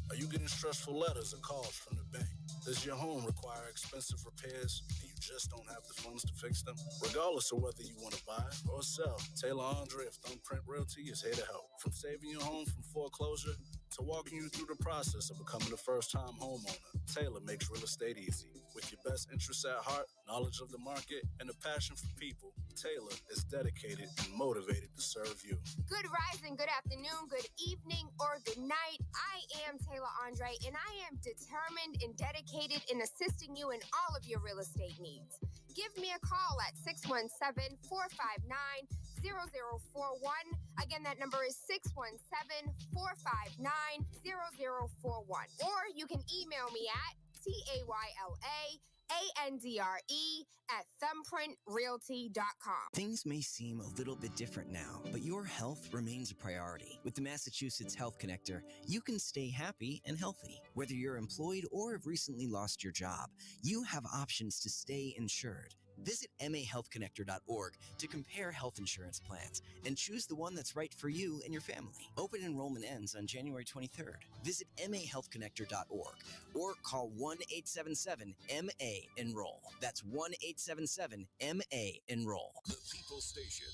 Are you getting stressful letters or calls from the bank? Does your home require expensive repairs and you just don't have the funds to fix them? Regardless of whether you want to buy or sell, Taylor Andre of Thumbprint Realty is here to help. From saving your home from foreclosure to walking you through the process of becoming a first-time homeowner, Taylor makes real estate easy. With your best interests at heart, knowledge of the market, and a passion for people, Taylor is dedicated and motivated to serve you. Good rising, good afternoon, good evening, or good night. I am Tayla Andre, and I am determined and dedicated in assisting you in all of your real estate needs. Give me a call at 617-459-0041. Again, that number is 617-459-0041. Or you can email me at TAYLA@thumbprintrealty.com. Things may seem a little bit different now, but your health remains a priority. With the Massachusetts Health Connector, you can stay happy and healthy. Whether you're employed or have recently lost your job, you have options to stay insured. Visit mahealthconnector.org to compare health insurance plans and choose the one that's right for you and your family. Open enrollment ends on January 23rd. Visit mahealthconnector.org or call 1-877-MA-ENROLL. That's 1-877-MA-ENROLL. The People Station.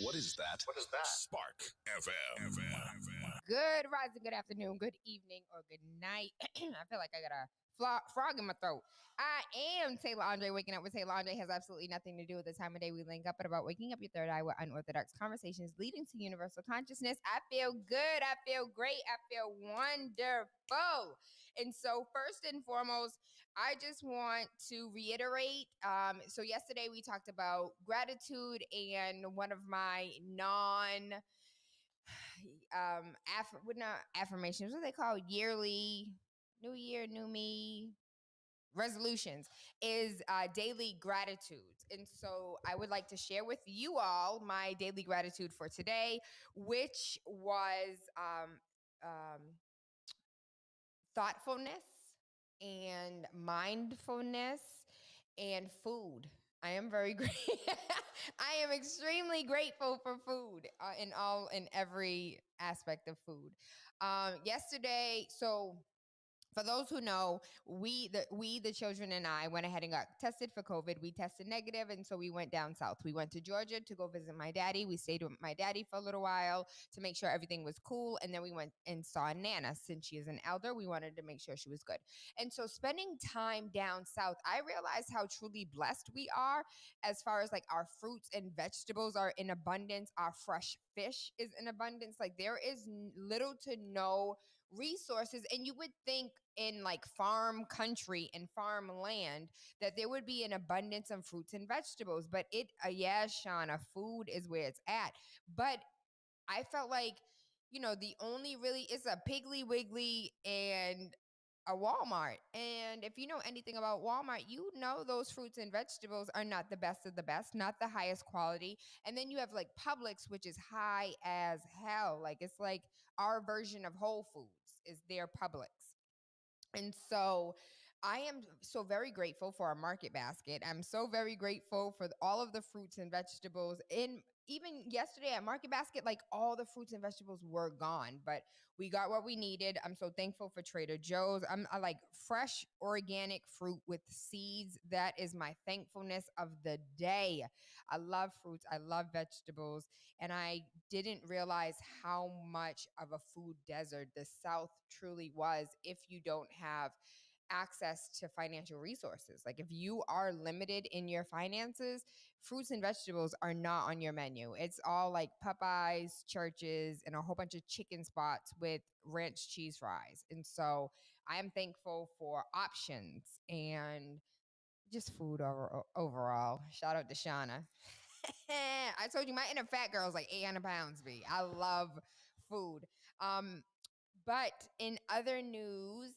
What is that? What is that? Spark FM. Good rising, good afternoon, good evening, or good night. I feel like I got a frog in my throat. I am Tayla Andre. Waking up with Tayla Andre has absolutely nothing to do with the time of day we link up, but about waking up your third eye with unorthodox conversations leading to universal consciousness. I feel good. I feel great. I feel wonderful. And so first and foremost, I just want to reiterate. So yesterday we talked about gratitude, and one of my affirmations, what they call yearly, new year, new me resolutions is daily gratitudes. And so I would like to share with you all my daily gratitude for today, which was thoughtfulness and mindfulness and food. I am very great. I am extremely grateful for food in every aspect of food. Yesterday, so for those who know, the children and I went ahead and got tested for COVID. We tested negative, and so we went down south. We went to Georgia to go visit my daddy. We stayed with my daddy for a little while to make sure everything was cool, and then we went and saw Nana. Since she is an elder, we wanted to make sure she was good. And so spending time down south, I realized how truly blessed we are as far as like our fruits and vegetables are in abundance. Our fresh fish is in abundance. Like there is little to no resources, and you would think in like farm country and farmland that there would be an abundance of fruits and vegetables, but yeah, Shauna, food is where it's at. But I felt like, the only really is a Piggly Wiggly and a Walmart. And if you know anything about Walmart, you know those fruits and vegetables are not the best of the best, not the highest quality. And then you have like Publix, which is high as hell. Like it's like our version of Whole Foods is their Publix. And so I am so very grateful for our market basket. I'm so very grateful for all of the fruits and vegetables. Even yesterday at Market Basket, like all the fruits and vegetables were gone, but we got what we needed. I'm so thankful for Trader Joe's. I like fresh organic fruit with seeds. That is my thankfulness of the day. I love fruits. I love vegetables. And I didn't realize how much of a food desert the South truly was if you don't have access to financial resources. Like if you are limited in your finances, fruits and vegetables are not on your menu. It's all like Popeyes, churches, and a whole bunch of chicken spots with ranch cheese fries. And so I am thankful for options and just food overall. Shout out to Shauna. I told you my inner fat girl is like 800 pounds, B. I love food. But in other news,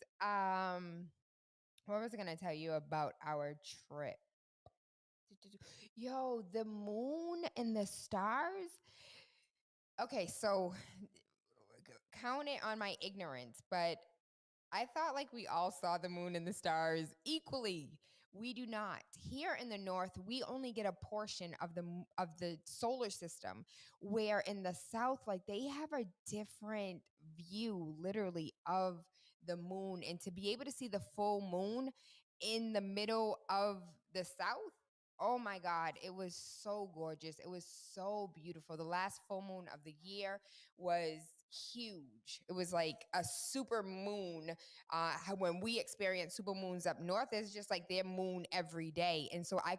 what was I going to tell you about our trip? Yo, the moon and the stars. Okay, so count it on my ignorance, but I thought like we all saw the moon and the stars equally. We do not. Here in the north, we only get a portion of the solar system, where in the south, like, they have a different view literally of the moon, and to be able to see the full moon in the middle of the south, oh my God, it was so gorgeous. It was so beautiful. The last full moon of the year was huge. It was like a super moon. When we experience super moons up north, it's just like their moon every day. And so I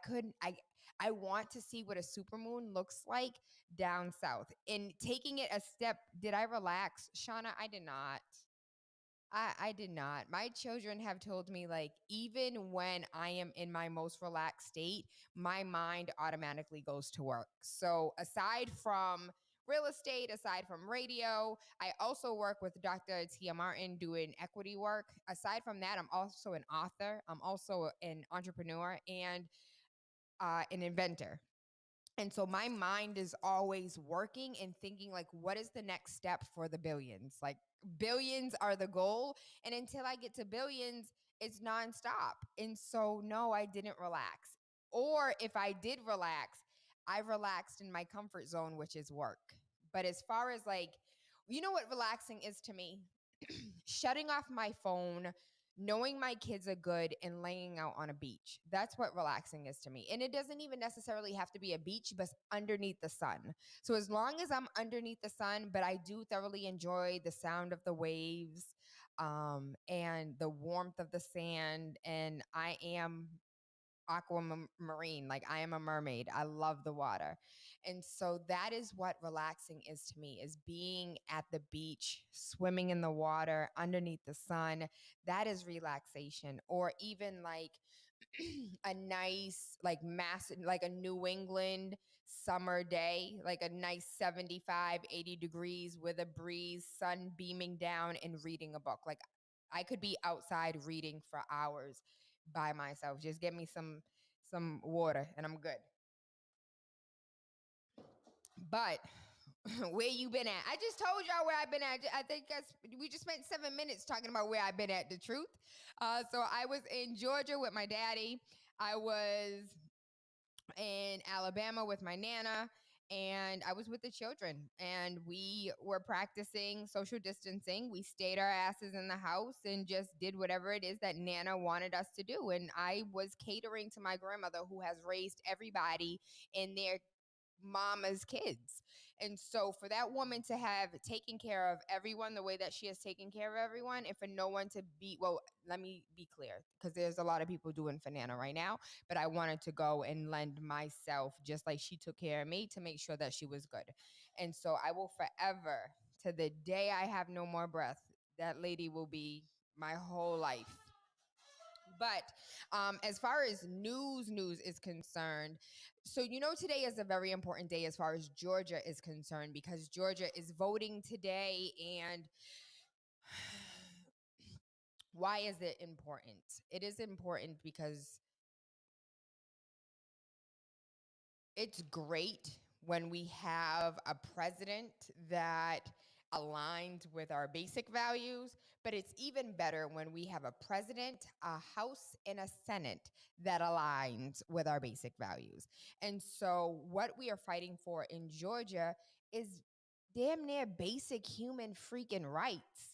want to see what a super moon looks like down south. And taking it a step, did I relax, Shauna? I did not. I did not. My children have told me, like, even when I am in my most relaxed state, my mind automatically goes to work. So aside from real estate, aside from radio, I also work with Dr. Tia Martin doing equity work. Aside from that, I'm also an author. I'm also an entrepreneur and an inventor. And so my mind is always working and thinking, like, what is the next step for the billions? Like, billions are the goal. And until I get to billions, it's nonstop. And so, no, I didn't relax. Or if I did relax, I relaxed in my comfort zone, which is work. But as far as, like, you know what relaxing is to me? Shutting off my phone, knowing my kids are good, and laying out on a beach. That's what relaxing is to me. And it doesn't even necessarily have to be a beach, but underneath the sun. So as long as I'm underneath the sun, but I do thoroughly enjoy the sound of the waves, and the warmth of the sand. And I am aquamarine. Like, I am a mermaid. I love the water. And so that is what relaxing is to me, is being at the beach, swimming in the water underneath the sun. That is relaxation. Or even like a nice, like, like a New England summer day, like a nice 75, 80 degrees with a breeze, sun beaming down, and reading a book. Like, I could be outside reading for hours by myself. Just get me some water and I'm good. But where you been at? I just told y'all where I've been at. I think we just spent 7 minutes talking about where I've been at, the truth. So I was in Georgia with my daddy. I was in Alabama with my nana, and I was with the children, and we were practicing social distancing. We stayed our asses in the house and just did whatever it is that nana wanted us to do. And I was catering to my grandmother, who has raised everybody in their mama's kids. And so for that woman to have taken care of everyone the way that she has taken care of everyone, and for no one to be, well, let me be clear, because there's a lot of people doing for Nana right now, but I wanted to go and lend myself, just like she took care of me, to make sure that she was good. And so I will forever, to the day I have no more breath, that lady will be my whole life. But as far as news is concerned, so today is a very important day as far as Georgia is concerned, because Georgia is voting today. And why is it important? It is important because it's great when we have a president that aligns with our basic values, but it's even better when we have a president, a House, and a Senate that aligns with our basic values. And so what we are fighting for in Georgia is damn near basic human freaking rights.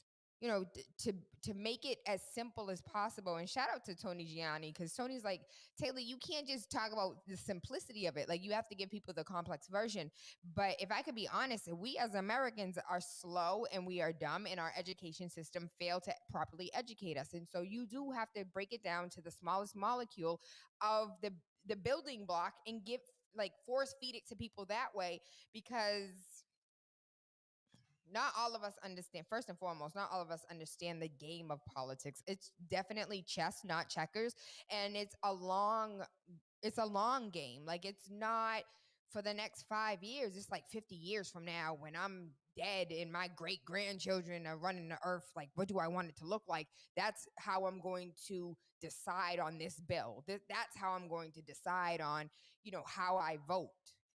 To make it as simple as possible. And shout out to Tony Gianni, because Tony's like, Taylor, you can't just talk about the simplicity of it. Like, you have to give people the complex version. But if I could be honest, we as Americans are slow and we are dumb, and our education system failed to properly educate us. And so you do have to break it down to the smallest molecule of the building block and force feed it to people that way, because not all of us understand. First and foremost, not all of us understand the game of politics. It's definitely chess, not checkers. And it's a long game. Like, it's not for the next 5 years. It's like 50 years from now, when I'm dead and my great grandchildren are running the earth. Like, what do I want it to look like? That's how I'm going to decide on this bill. That's how I'm going to decide on, how I vote.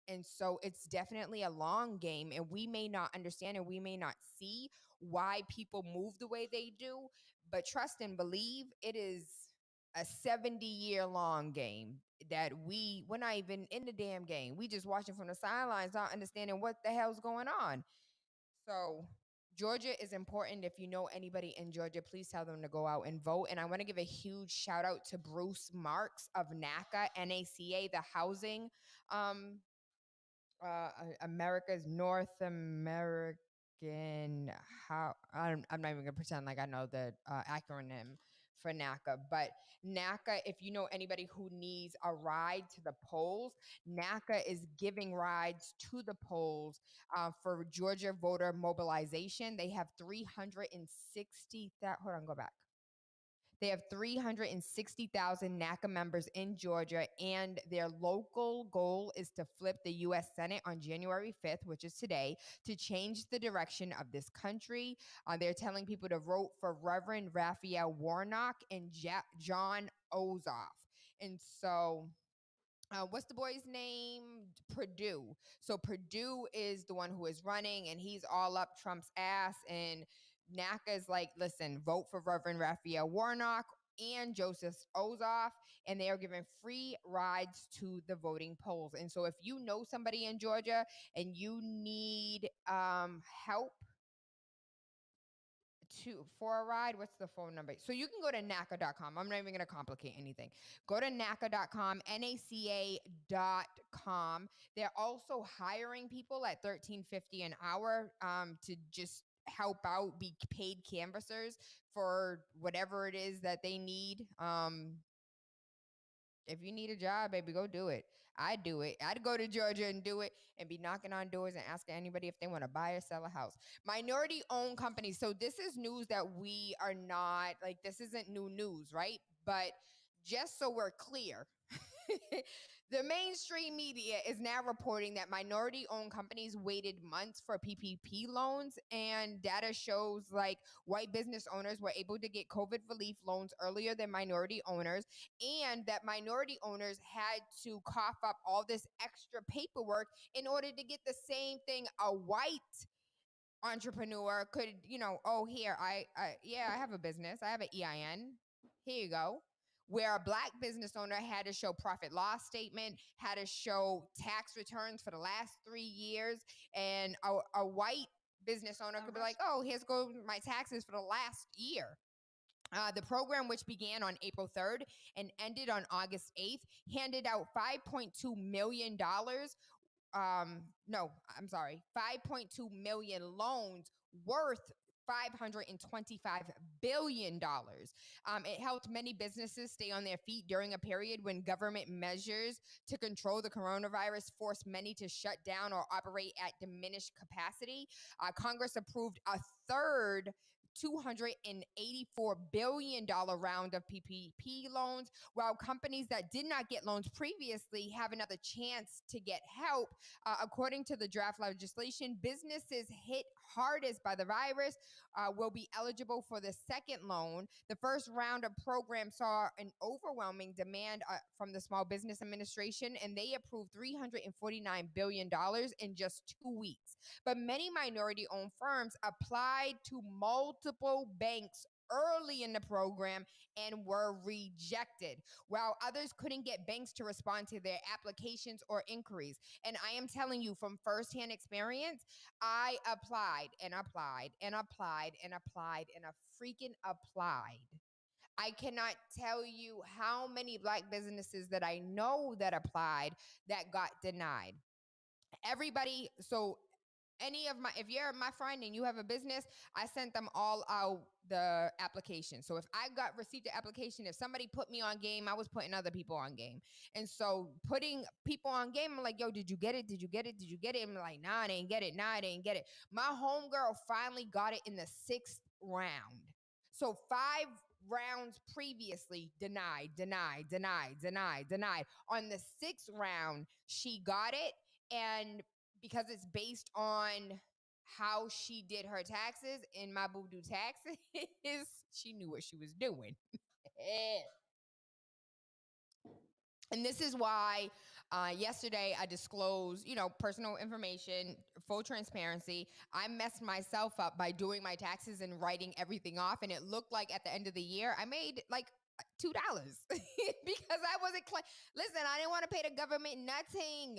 And so it's definitely a long game, and we may not understand and we may not see why people move the way they do, but trust and believe, it is a 70-year-long game that we're not even in the damn game. We just watching from the sidelines, not understanding what the hell's going on. So Georgia is important. If you know anybody in Georgia, please tell them to go out and vote. And I want to give a huge shout out to Bruce Marks of NACA, NACA, the housing, America's North American. I'm not even gonna pretend like I know the acronym for NACA, but NACA, if you know anybody who needs a ride to the polls, NACA is giving rides to the polls for Georgia voter mobilization. They have 360. Hold on, go back. They have 360,000 NACA members in Georgia, and their local goal is to flip the U.S. Senate on January 5th, which is today, to change the direction of this country. They're telling people to vote for Reverend Raphael Warnock and John Ozoff. And so... what's the boy's name? Perdue. So Perdue is the one who is running, and he's all up Trump's ass. And NACA is like, listen, vote for Reverend Raphael Warnock and Joseph Ozoff, and they are giving free rides to the voting polls. And so if you know somebody in Georgia and you need help for a ride, what's the phone number? So you can go to NACA.com. I'm not even going to complicate anything. Go to NACA.com, NACA.com. They're also hiring people at $13.50 an hour to just help out, be paid canvassers for whatever it is that they need. If you need a job, baby, go do it. I'd do it. I'd go to Georgia and do it and be knocking on doors and asking anybody if they want to buy or sell a house. Minority-owned companies. So this is news that we are not, like, this isn't new news, right? But just so we're clear, the mainstream media is now reporting that minority-owned companies waited months for PPP loans, and data shows like white business owners were able to get COVID relief loans earlier than minority owners, and that minority owners had to cough up all this extra paperwork in order to get the same thing a white entrepreneur could, here, I have a business. I have an EIN. Here you go. Where a black business owner had to show profit loss statement, had to show tax returns for the last 3 years, and a white business owner could be like, oh, here's go my taxes for the last year. The program, which began on April 3rd and ended on August 8th, handed out $5.2 million. No, I'm sorry, 5.2 million loans worth $525 billion. It helped many businesses stay on their feet during a period when government measures to control the coronavirus forced many to shut down or operate at diminished capacity. Congress approved a third $284 billion round of PPP loans, while companies that did not get loans previously have another chance to get help. According to the draft legislation, businesses hit hardest by the virus will be eligible for the second loan. The first round of programs saw an overwhelming demand from the Small Business Administration, and they approved $349 billion in just 2 weeks. But many minority-owned firms applied to multiple banks early in the program and were rejected, while others couldn't get banks to respond to their applications or inquiries. And I am telling you from firsthand experience, I applied and applied and applied and applied and freaking applied. I cannot tell you how many black businesses that I know that applied that got denied. Everybody, so if you're my friend and you have a business, I sent them all out the application. So if I received the application, if somebody put me on game, I was putting other people on game. And so putting people on game, I'm like, yo, did you get it? Did you get it? Did you get it? And I'm like, nah, I didn't get it. Nah, I didn't get it. My homegirl finally got it in the 6th round. So 5 rounds previously denied. On the 6th round, she got it. And because it's based on how she did her taxes in my boo-doo taxes, she knew what she was doing. And this is why yesterday I disclosed, personal information, full transparency. I messed myself up by doing my taxes and writing everything off. And it looked like at the end of the year, I made like $2 because I wasn't listen, I didn't want to pay the government nothing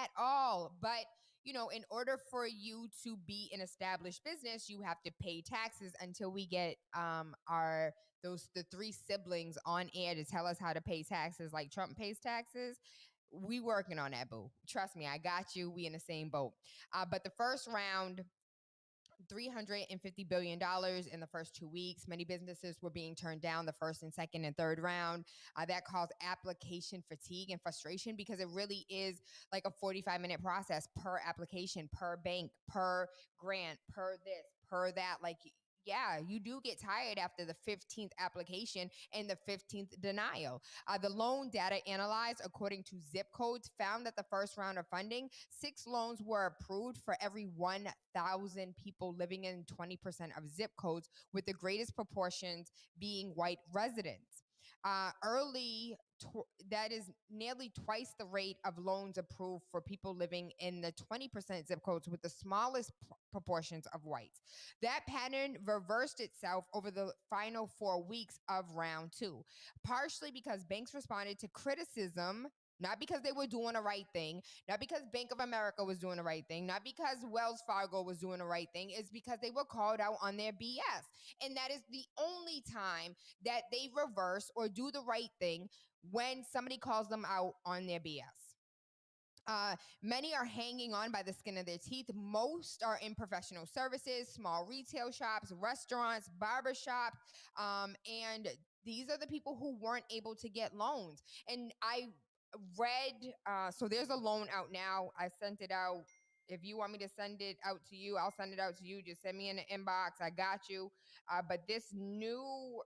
at all. But in order for you to be an established business, you have to pay taxes until we get the three siblings on air to tell us how to pay taxes like Trump pays taxes. We working on that, boo. Trust me, I got you. We in the same boat. But the first round, $350 billion in the first 2 weeks. Many businesses were being turned down the first and second and third round. That caused application fatigue and frustration because it really is like a 45-minute process per application, per bank, per grant, per this, per that. Like, yeah, you do get tired after the 15th application and the 15th denial. The loan data analyzed according to zip codes found that the first round of funding, 6 loans were approved for every 1,000 people living in 20% of zip codes, with the greatest proportions being white residents. That is nearly twice the rate of loans approved for people living in the 20% zip codes, with the smallest proportions of whites. That pattern reversed itself over the final 4 weeks of round 2, partially because banks responded to criticism, not because they were doing the right thing, not because Bank of America was doing the right thing, not because Wells Fargo was doing the right thing. It's because they were called out on their BS. And that is the only time that they reverse or do the right thing, when somebody calls them out on their BS. Many are hanging on by the skin of their teeth. Most are in professional services, small retail shops, restaurants, barbershops, and these are the people who weren't able to get loans. And I read, so there's a loan out now. I sent it out. If you want me to send it out to you, I'll send it out to you. Just send me in the inbox. I got you. But this new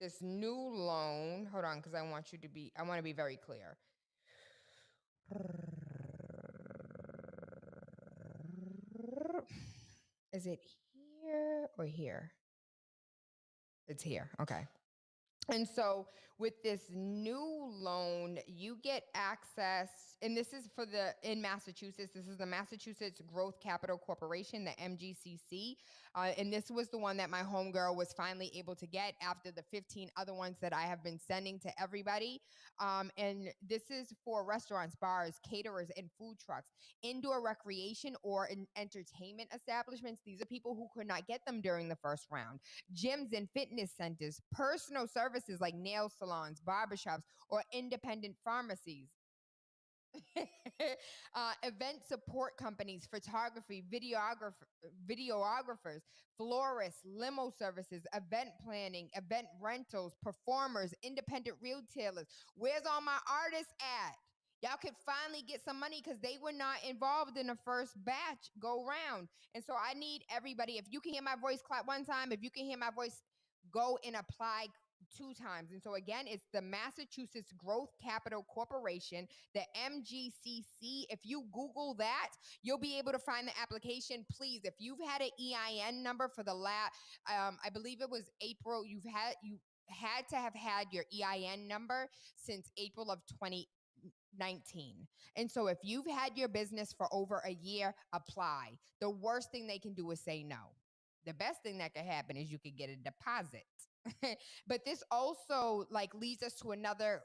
loan, hold on, because I want to be very clear. Is it here or here? It's here. Okay. And so with this new loan, you get access, and this is in Massachusetts. This is the Massachusetts Growth Capital Corporation, the MGCC. And this was the one that my homegirl was finally able to get after the 15 other ones that I have been sending to everybody. And this is for restaurants, bars, caterers, and food trucks, indoor recreation or entertainment establishments. These are people who could not get them during the first round. Gyms and fitness centers, personal services like nail salons, barbershops, or independent pharmacies. Event support companies, photography, videographers, florists, limo services, event planning, event rentals, performers, independent retailers. Where's all my artists at? Y'all could finally get some money because they were not involved in the first batch go round. And so I need everybody, if you can hear my voice, clap one time. If you can hear my voice, go and apply 2 times. And so again, it's the Massachusetts Growth Capital Corporation, the MGCC. If you Google that, you'll be able to find the application. Please, if you've had an EIN number for the last, I believe it was April, you had to have had your EIN number since April of 2019. And so if you've had your business for over a year, apply. The worst thing they can do is say no. The best thing that could happen is you could get a deposit. But this also leads us to another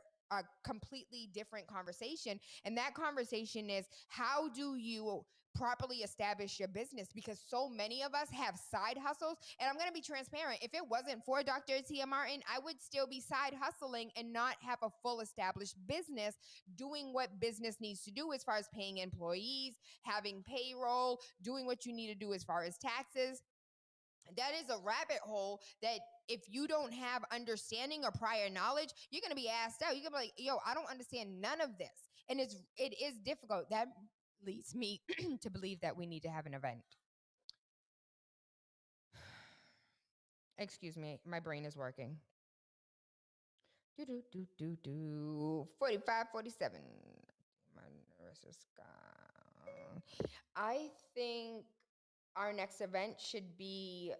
completely different conversation. And that conversation is, how do you properly establish your business? Because so many of us have side hustles. And I'm going to be transparent. If it wasn't for Dr. Tia Martin, I would still be side hustling and not have a full established business doing what business needs to do as far as paying employees, having payroll, doing what you need to do as far as taxes. That is a rabbit hole that if you don't have understanding or prior knowledge, you're going to be asked out. You're going to be like, yo, I don't understand none of this. And it is difficult. That leads me to believe that we need to have an event. Excuse me, my brain is working. 45, 47. My nervous is gone. I think our next event should be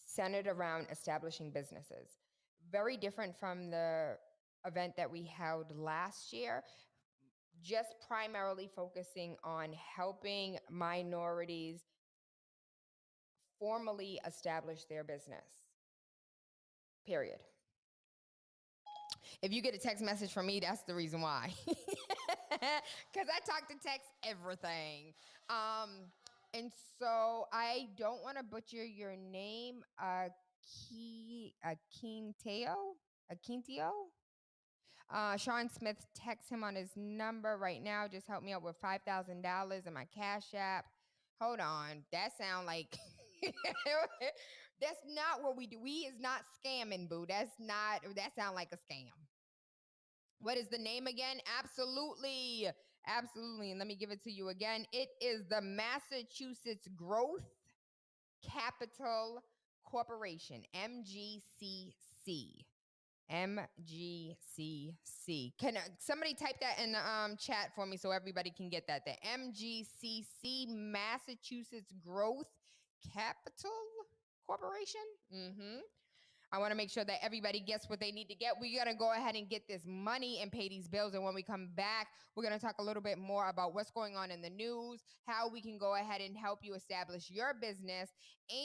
centered around establishing businesses. Very different from the event that we held last year, just primarily focusing on helping minorities formally establish their business. Period. If you get a text message from me, that's the reason why. Because I talk to text everything. And so I don't want to butcher your name, Aquintio. Sean Smith, text him on his number right now. Just help me out with $5,000 in my Cash App. Hold on. That sound like that's not what we do. We is not scamming, boo. That sound like a scam. What is the name again? Absolutely. Absolutely. And let me give it to you again. It is the Massachusetts Growth Capital Corporation, MGCC. MGCC. Can somebody type that in the chat for me so everybody can get that? The MGCC, Massachusetts Growth Capital Corporation. I want to make sure that everybody gets what they need to get. We got to go ahead and get this money and pay these bills. And when we come back, we're going to talk a little bit more about what's going on in the news, how we can go ahead and help you establish your business.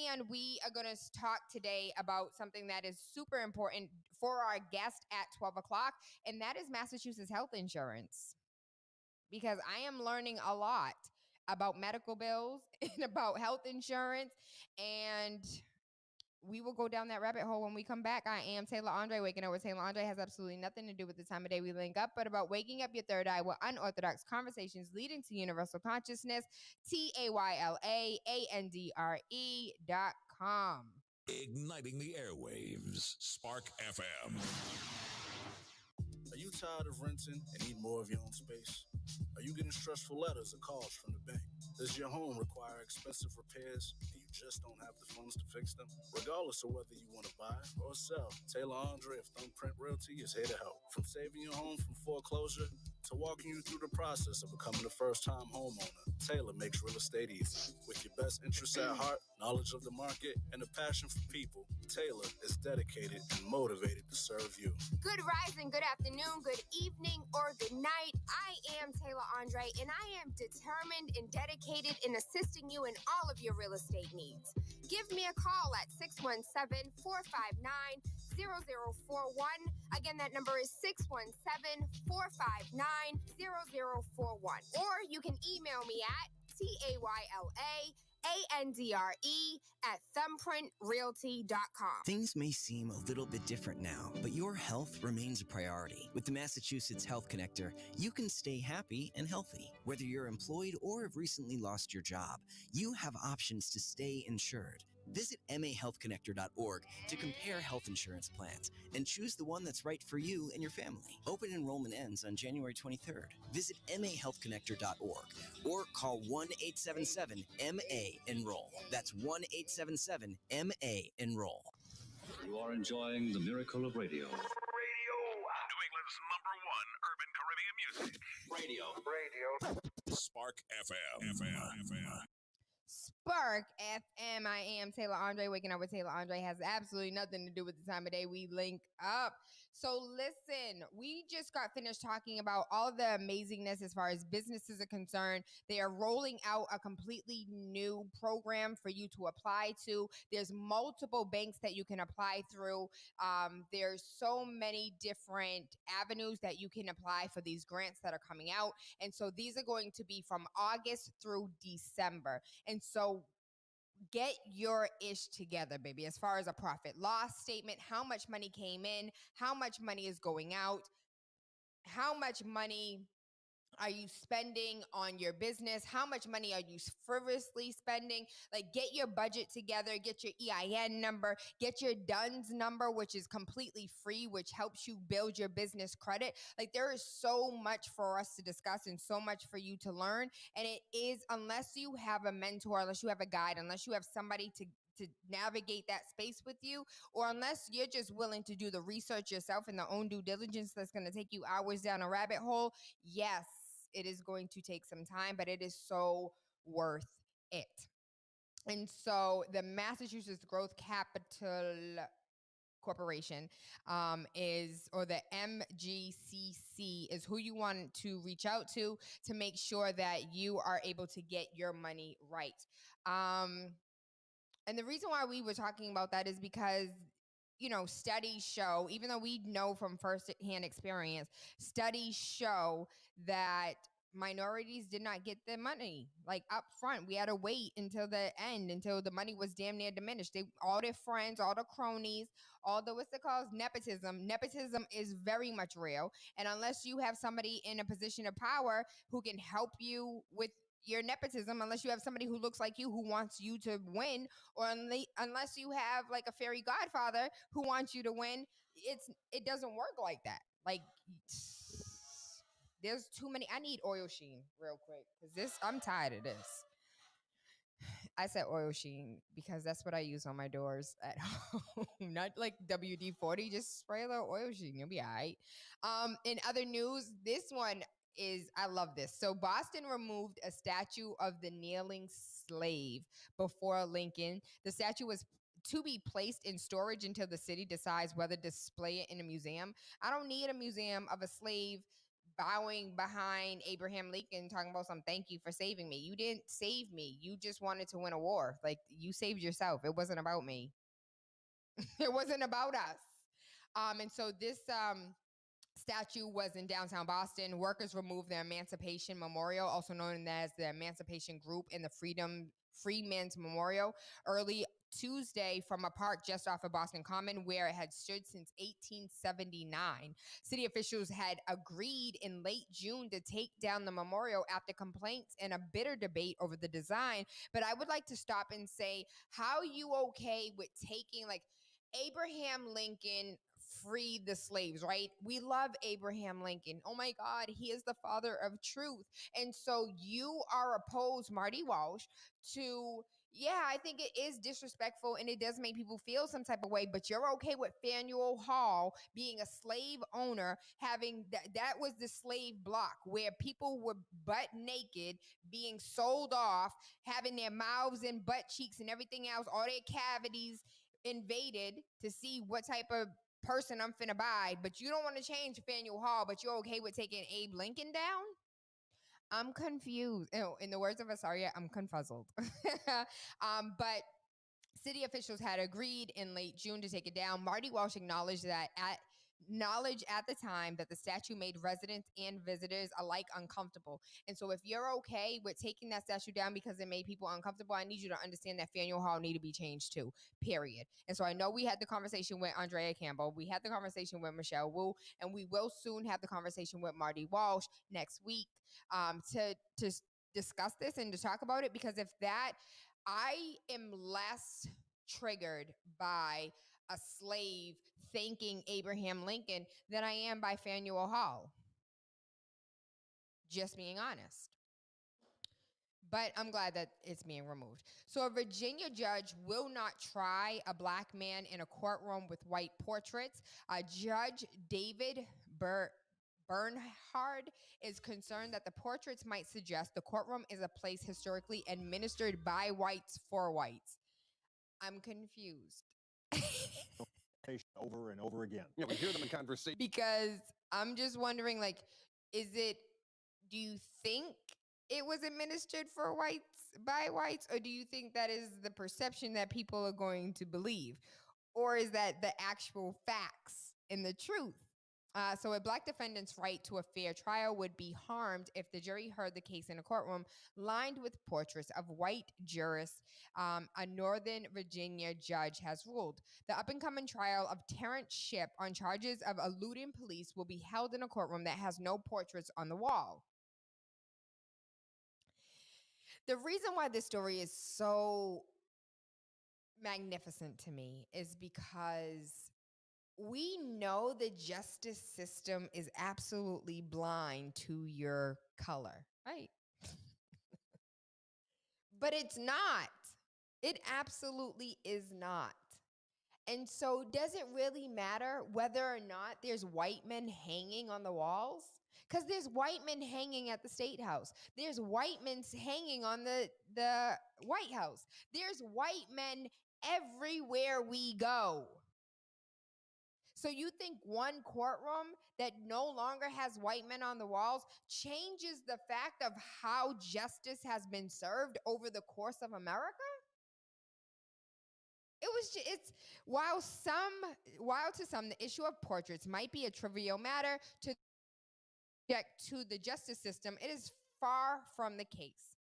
And we are going to talk today about something that is super important for our guest at 12 o'clock, and that is Massachusetts health insurance. Because I am learning a lot about medical bills and about health insurance, and we will go down that rabbit hole when we come back. I am Tayla Andre. Waking Up with Tayla Andre has absolutely nothing to do with the time of day we link up, but about waking up your third eye with unorthodox conversations leading to universal consciousness. TAYLAANDRE.com. Igniting the airwaves. Spark FM. Are you tired of renting and need more of your own space? Are you getting stressful letters or calls from the bank? Does your home require expensive repairs and you just don't have the funds to fix them? Regardless of whether you want to buy or sell, Tayla Andre of Thumbprint Realty is here to help. From saving your home from foreclosure to walking you through the process of becoming a first-time homeowner, Tayla makes real estate easy. With your best interests at heart, knowledge of the market, and a passion for people, Tayla is dedicated and motivated to serve you. Good rising, good afternoon, good evening, or good night. I am Tayla Andre, and I am determined and dedicated in assisting you in all of your real estate needs. Give me a call at 617-459-0041. Again, that number is 617-459-0041. Or you can email me at TAYLAANDRE@thumbprintrealty.com. Things may seem a little bit different now, but your health remains a priority. With the Massachusetts Health Connector, you can stay happy and healthy. Whether you're employed or have recently lost your job, you have options to stay insured. Visit mahealthconnector.org to compare health insurance plans and choose the one that's right for you and your family. Open enrollment ends on January 23rd. Visit mahealthconnector.org or call 1-877-MA-ENROLL. That's 1-877-MA-ENROLL. You are enjoying the miracle of radio. New England's #1 urban Caribbean music. Radio. Spark FM. Spark FM. I am Tayla Andre. Waking Up with Tayla Andre has absolutely nothing to do with the time of day we link up. So listen, we just got finished talking about all of the amazingness as far as businesses are concerned. They are rolling out a completely new program for you to apply to. There's multiple banks that you can apply through. There's so many different avenues that you can apply for these grants that are coming out. And so these are going to be from August through December. And so get your ish together, baby, as far as a profit loss statement, how much money came in, how much money is going out, how much money are you spending on your business? How much money are you frivolously spending? Like, get your budget together, get your EIN number, get your DUNS number, which is completely free, which helps you build your business credit. Like, there is so much for us to discuss and so much for you to learn. And it is, unless you have a mentor, unless you have a guide, unless you have somebody to navigate that space with you, or unless you're just willing to do the research yourself and the own due diligence that's going to take you hours down a rabbit hole, yes, it is going to take some time, but it is so worth it. And so the Massachusetts Growth Capital Corporation or the MGCC is who you want to reach out to make sure that you are able to get your money right. And the reason why we were talking about that is because, studies show, even though we know from firsthand experience, studies show that minorities did not get the money like up front. We had to wait until the end, until the money was damn near diminished. All their friends, all the cronies, all the, what's it called, nepotism. Nepotism is very much real. And unless you have somebody in a position of power who can help you with your nepotism, unless you have somebody who looks like you who wants you to win, or unless you have like a fairy godfather who wants you to win, it doesn't work like that. Like, there's too many. I need oil sheen real quick because I'm tired of this. I said oil sheen because that's what I use on my doors at home. Not like WD-40, just spray a little oil sheen. You'll be all right. In other news, this one is, I love this. So Boston removed a statue of the kneeling slave before Lincoln. The statue was to be placed in storage until the city decides whether to display it in a museum. I don't need a museum of a slave bowing behind Abraham Lincoln talking about some thank you for saving me. You didn't save me. You just wanted to win a war. Like, you saved yourself. It wasn't about me. It wasn't about us. And so this statue was in downtown Boston. Workers removed the Emancipation Memorial, also known as the Emancipation Group, and the Freedmen's Memorial early Tuesday from a park just off of Boston Common where it had stood since 1879. City officials had agreed in late June to take down the memorial after complaints and a bitter debate over the design. But I would like to stop and say, how are you okay with taking, like, Abraham Lincoln freed the slaves, right? We love Abraham Lincoln. Oh my God, he is the father of truth. And so you are opposed, Marty Walsh, to, yeah, I think it is disrespectful and it does make people feel some type of way, but you're okay with Faneuil Hall being a slave owner, having that was the slave block where people were butt naked, being sold off, having their mouths and butt cheeks and everything else, all their cavities invaded to see what type of person I'm finna buy, but you don't want to change Faneuil Hall, but you're okay with taking Abe Lincoln down? I'm confused. In the words of Asaria, I'm confuzzled. But city officials had agreed in late June to take it down. Marty Walsh acknowledged at the time that the statue made residents and visitors alike uncomfortable. And so if you're okay with taking that statue down because it made people uncomfortable, I need you to understand that Faneuil Hall need to be changed too, period. And so I know we had the conversation with Andrea Campbell. We had the conversation with Michelle Wu, and we will soon have the conversation with Marty Walsh next week to discuss this and to talk about it, because if that, I am less triggered by a slave thanking Abraham Lincoln than I am by Faneuil Hall. Just being honest. But I'm glad that it's being removed. So a Virginia judge will not try a black man in a courtroom with white portraits. Judge David Bernhard is concerned that the portraits might suggest the courtroom is a place historically administered by whites for whites. I'm confused. Over and over again. Yeah, we hear them in conversation. Because I'm just wondering, like, do you think it was administered for whites by whites, or do you think that is the perception that people are going to believe? Or is that the actual facts and the truth? So a black defendant's right to a fair trial would be harmed if the jury heard the case in a courtroom lined with portraits of white jurists. A Northern Virginia judge has ruled. The up-and-coming trial of Terrence Shipp on charges of eluding police will be held in a courtroom that has no portraits on the wall. The reason why this story is so magnificent to me is because we know the justice system is absolutely blind to your color, right? But it's not. It absolutely is not. And so does it really matter whether or not there's white men hanging on the walls? Because there's white men hanging at the State House. There's white men hanging on the White House. There's white men everywhere we go. So you think one courtroom that no longer has white men on the walls changes the fact of how justice has been served over the course of America? it's while to some the issue of portraits might be a trivial matter to the justice system, it is far from the case.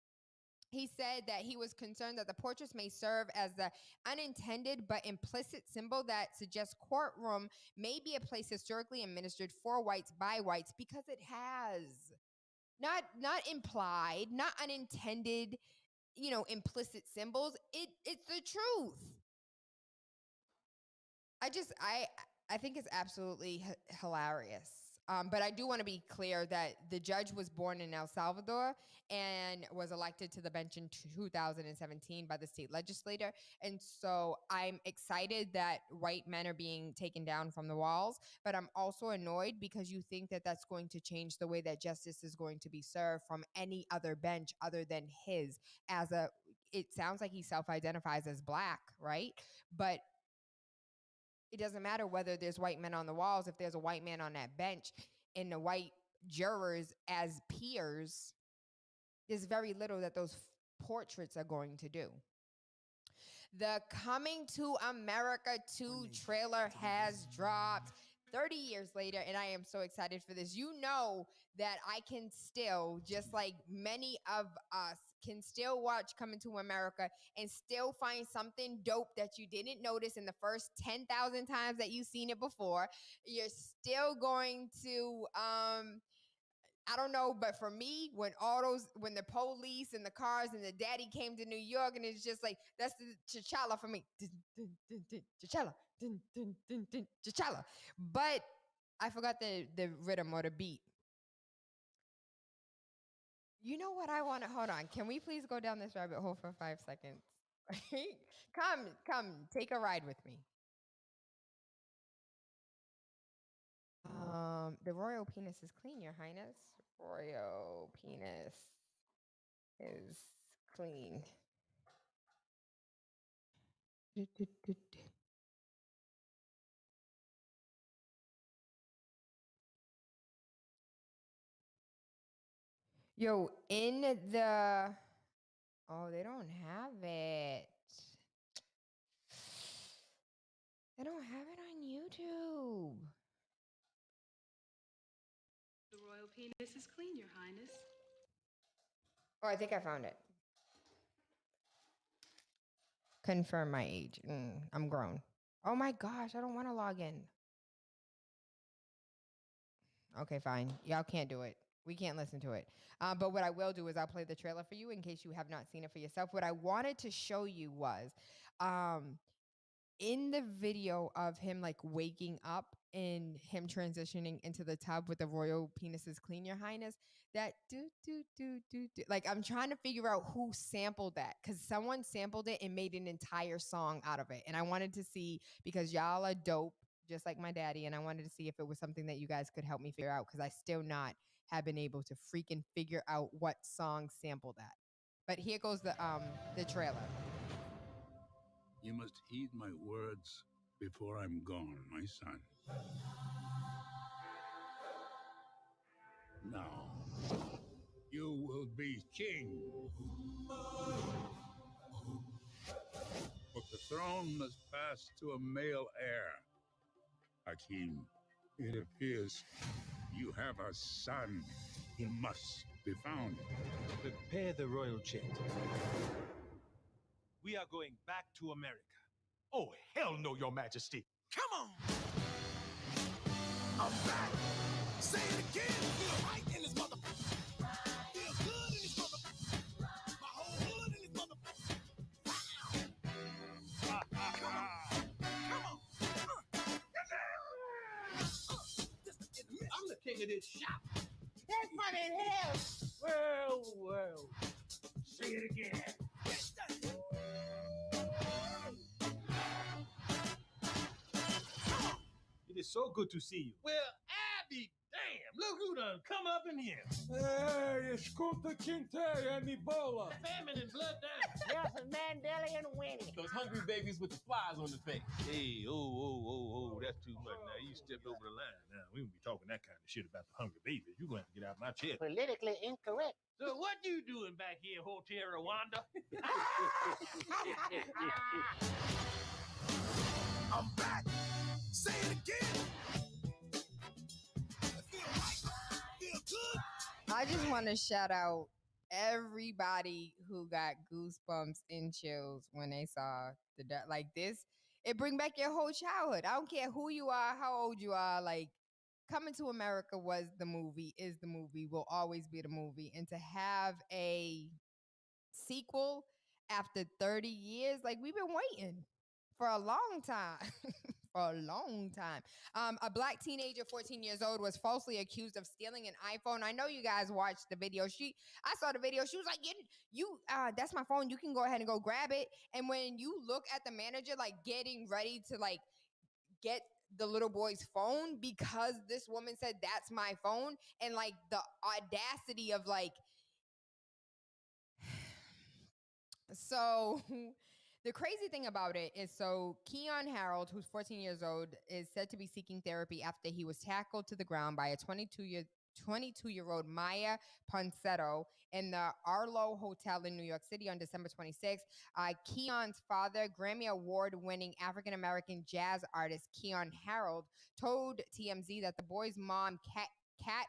He said that he was concerned that the portraits may serve as the unintended but implicit symbol that suggests courtroom may be a place historically administered for whites by whites, because it has. Not implied, not unintended, implicit symbols. It's the truth. I think it's absolutely hilarious. But I do want to be clear that the judge was born in El Salvador and was elected to the bench in 2017 by the state legislature. And so I'm excited that white men are being taken down from the walls, but I'm also annoyed because you think that that's going to change the way that justice is going to be served from any other bench other than his. It sounds like he self-identifies as Black, right? But it doesn't matter whether there's white men on the walls. If there's a white man on that bench and the white jurors as peers, there's very little that those portraits are going to do. The Coming to America 2 trailer has dropped 30 years later, and I am so excited for this. You know that I can still, just like many of us, can still watch Coming to America and still find something dope that you didn't notice in the first 10,000 times that you've seen it before. You're still going to, I don't know, but for me, when the police and the cars and the daddy came to New York, and it's just like, that's the T'Challa for me. T'Challa, T'Challa. But I forgot the rhythm or the beat. You know what I want to, hold on. Can we please go down this rabbit hole for 5 seconds? Come, take a ride with me. The royal penis is clean, Your Highness. Royal penis is clean. Yo, oh, they don't have it. They don't have it on YouTube. The royal penis is clean, Your Highness. Oh, I think I found it. Confirm my age. I'm grown. Oh my gosh, I don't want to log in. Okay, fine. Y'all can't do it. We can't listen to it. But what I will do is I'll play the trailer for you in case you have not seen it for yourself. What I wanted to show you was in the video of him like waking up and him transitioning into the tub with the royal penises clean, Your Highness, that like I'm trying to figure out who sampled that, because someone sampled it and made an entire song out of it. And I wanted to see, because y'all are dope just like my daddy, and I wanted to see if it was something that you guys could help me figure out, because I still not have been able to freaking figure out what song sampled that. But here goes the trailer. You must heed my words before I'm gone, my son. Now, you will be king. But the throne must pass to a male heir. Hakim, it appears you have a son. He must be found. Prepare the royal jet. We are going back to America. Oh, hell no, Your Majesty. Come on! I'm back! Say it again! Feel right in this mother... Feel good in this mother... My whole hood in this mother... Wow! Come on! I'm the king of this shop. That's funny as hell! Well. Say it again. It is so good to see you. Well, I be damn. Look who done come up in here. Hey, escuta Quinte and Ebola. Famine and blood down. Nelson Mandela and Winnie. Those hungry babies with the flies on the face. Hey, that's too much. Now, you stepped over the line. Now, we won't be talking that kind of shit about the hungry babies. You're going to have to get out of my chair. Politically incorrect. So what you doing back here, Hotel Rwanda? I'm back. Say it again. Feel right, feel good. I just want to shout out everybody who got goosebumps and chills when they saw like this. It bring back your whole childhood. I don't care who you are, how old you are. Like, Coming to America was the movie, is the movie, will always be the movie, and to have a sequel after 30 years, like, we've been waiting for a long time. For a long time. A black teenager, 14 years old, was falsely accused of stealing an iPhone. I know you guys watched the video. I saw the video. She was like, that's my phone. You can go ahead and go grab it. And when you look at the manager, like, getting ready to, like, get the little boy's phone because this woman said, that's my phone. And, like, the audacity of, like, so the crazy thing about it is, so Keon Harold, who's 14 years old, is said to be seeking therapy after he was tackled to the ground by a 22-year-old Maya Ponsetto in the Arlo Hotel in New York City on December 26th. Keon's father, Grammy Award-winning African-American jazz artist Keon Harold, told TMZ that the boy's mom, Kat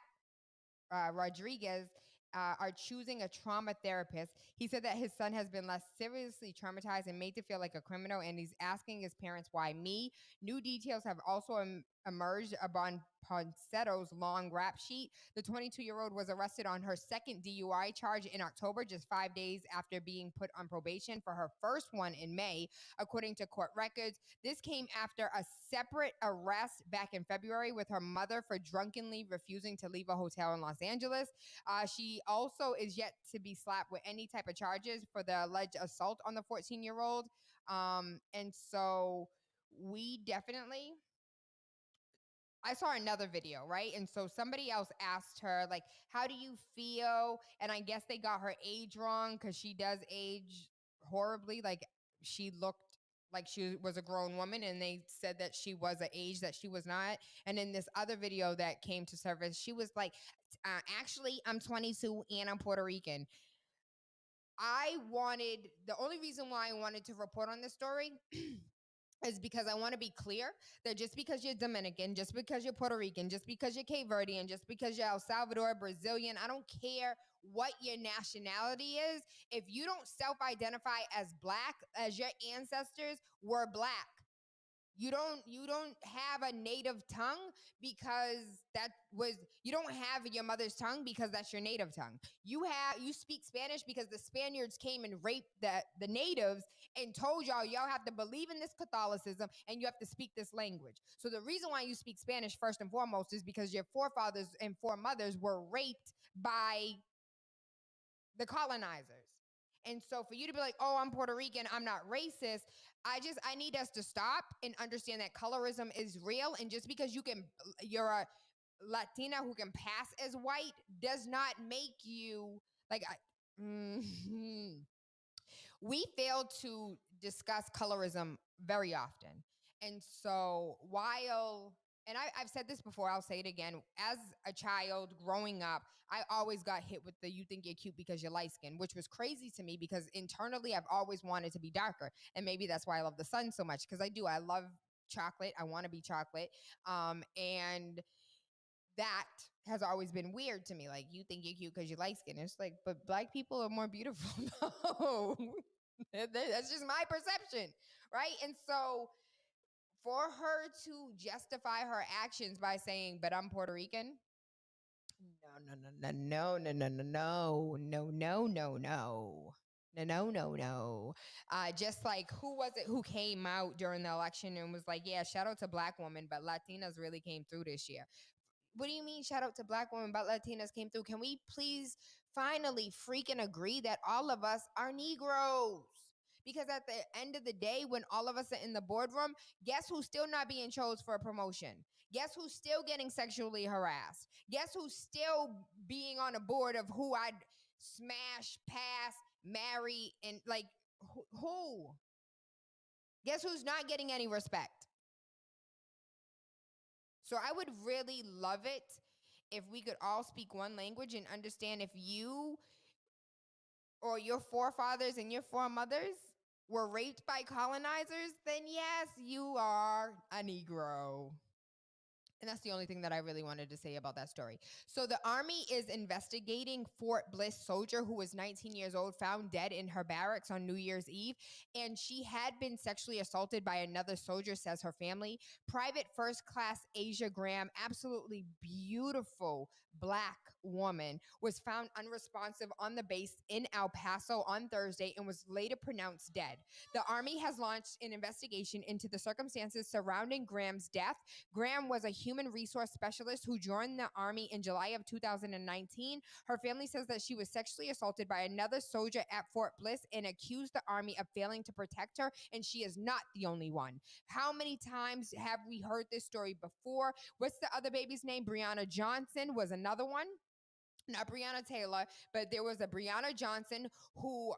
Rodriguez, are choosing a trauma therapist. He said that his son has been less seriously traumatized and made to feel like a criminal, and he's asking his parents, why me? New details have also emerged upon Ponsetto's long rap sheet. The 22-year-old was arrested on her second DUI charge in October, just 5 days after being put on probation for her first one in May, according to court records. This came after a separate arrest back in February with her mother for drunkenly refusing to leave a hotel in Los Angeles. She also is yet to be slapped with any type of charges for the alleged assault on the 14-year-old. And so we definitely... I saw another video, right? And so somebody else asked her, like, how do you feel? And I guess they got her age wrong because she does age horribly. Like, she looked like she was a grown woman, and they said that she was an age that she was not. And in this other video that came to surface, she was like, actually, I'm 22 and I'm Puerto Rican. The only reason why I wanted to report on this story is because I want to be clear that just because you're Dominican, just because you're Puerto Rican, just because you're Cape Verdean, just because you're El Salvador, Brazilian, I don't care what your nationality is. If you don't self-identify as black, as your ancestors were black, you don't have a native tongue because you don't have your mother's tongue because that's your native tongue. You speak Spanish because the Spaniards came and raped the natives and told y'all have to believe in this Catholicism and you have to speak this language. So the reason why you speak Spanish first and foremost is because your forefathers and foremothers were raped by the colonizers. And so for you to be like, oh, I'm Puerto Rican, I'm not racist, I need us to stop and understand that colorism is real. And just because you're a Latina who can pass as white does not make you like, we fail to discuss colorism very often. And so I've said this before, I'll say it again. As a child growing up, I always got hit with the you think you're cute because you're light skinned, which was crazy to me because internally I've always wanted to be darker. And maybe that's why I love the sun so much, because I do. I love chocolate. I want to be chocolate. And that has always been weird to me. Like, you think you're cute because you're light skinned. It's like, but black people are more beautiful. No. That's just my perception, right? And so for her to justify her actions by saying, but I'm Puerto Rican, no. Just like, who was it who came out during the election and was like, yeah, shout out to black women, but Latinas really came through this year. What do you mean shout out to black women, but Latinas came through? Can we please finally freaking agree that all of us are Negroes? Because at the end of the day, when all of us are in the boardroom, guess who's still not being chose for a promotion? Guess who's still getting sexually harassed? Guess who's still being on a board of who I'd smash, pass, marry, and like, who? Guess who's not getting any respect? So I would really love it if we could all speak one language and understand if you or your forefathers and your foremothers were raped by colonizers, then yes, you are a Negro. And that's the only thing that I really wanted to say about that story. So the Army is investigating Fort Bliss soldier who was 19 years old, found dead in her barracks on New Year's Eve. And she had been sexually assaulted by another soldier, says her family. Private First Class Asia Graham, absolutely beautiful Black woman, was found unresponsive on the base in El Paso on Thursday and was later pronounced dead. The Army has launched an investigation into the circumstances surrounding Graham's death. Graham was a human resource specialist who joined the Army in July of 2019. Her family says that she was sexually assaulted by another soldier at Fort Bliss and accused the Army of failing to protect her, and she is not the only one. How many times have we heard this story before? What's the other baby's name? Breonna Johnson was another one. Not Breonna Taylor, but there was a Breonna Johnson who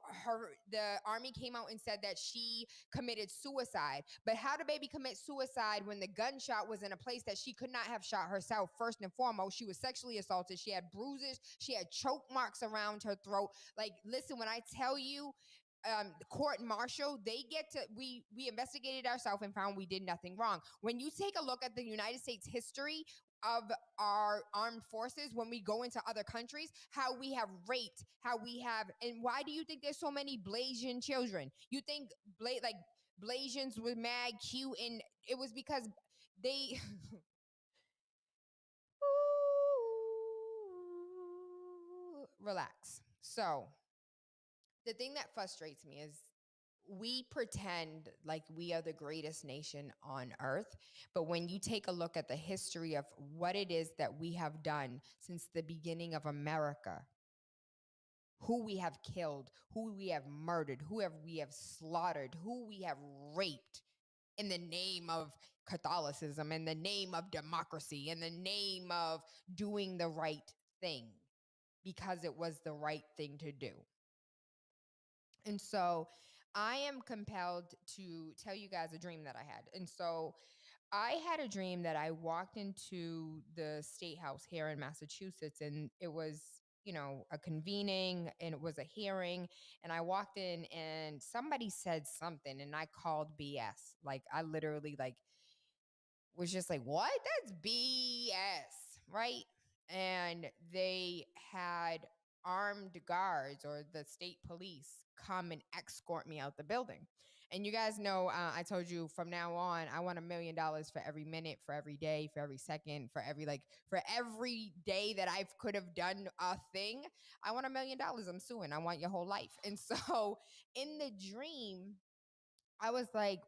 the Army came out and said that she committed suicide. But how did baby commit suicide when the gunshot was in a place that she could not have shot herself? First and foremost, she was sexually assaulted. She had bruises. She had choke marks around her throat. Like, listen, when I tell you, the court martial, they get to, we investigated ourselves and found we did nothing wrong. When you take a look at the United States history of our armed forces, when we go into other countries, how we have raped, how we have, and why do you think there's so many Blasian children? You think Blasians were mad cute, and it was because they relax. So the thing that frustrates me is we pretend like we are the greatest nation on earth, but when you take a look at the history of what it is that we have done since the beginning of America, who we have killed, who we have murdered, who we have slaughtered, who we have raped in the name of Catholicism, in the name of democracy, in the name of doing the right thing, because it was the right thing to do. And so I am compelled to tell you guys a dream that I had. And so I had a dream that I walked into the state house here in Massachusetts, and it was, a convening, and it was a hearing. And I walked in and somebody said something and I called BS. Like, I literally was just like, what? That's BS, right? And they had armed guards or the state police come and escort me out the building. And you guys know, I told you from now on, I want $1 million for every minute, for every day, for every second, for every day that I could have done a thing. I want $1 million. I'm suing. I want your whole life. And so in the dream, I was like,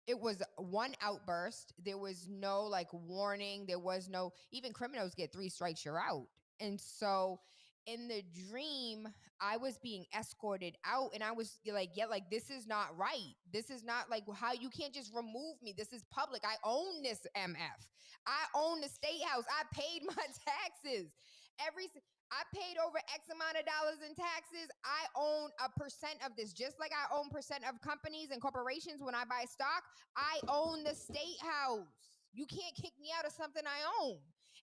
it was one outburst. There was no warning. There was no, even criminals get 3 strikes, you're out. And so in the dream, I was being escorted out, and I was like, yeah, this is not right. This is not how you can't just remove me. This is public. I own this MF. I own the state house. I paid my taxes. I paid over X amount of dollars in taxes. I own a percent of this, just like I own percent of companies and corporations when I buy stock. I own the state house. You can't kick me out of something I own.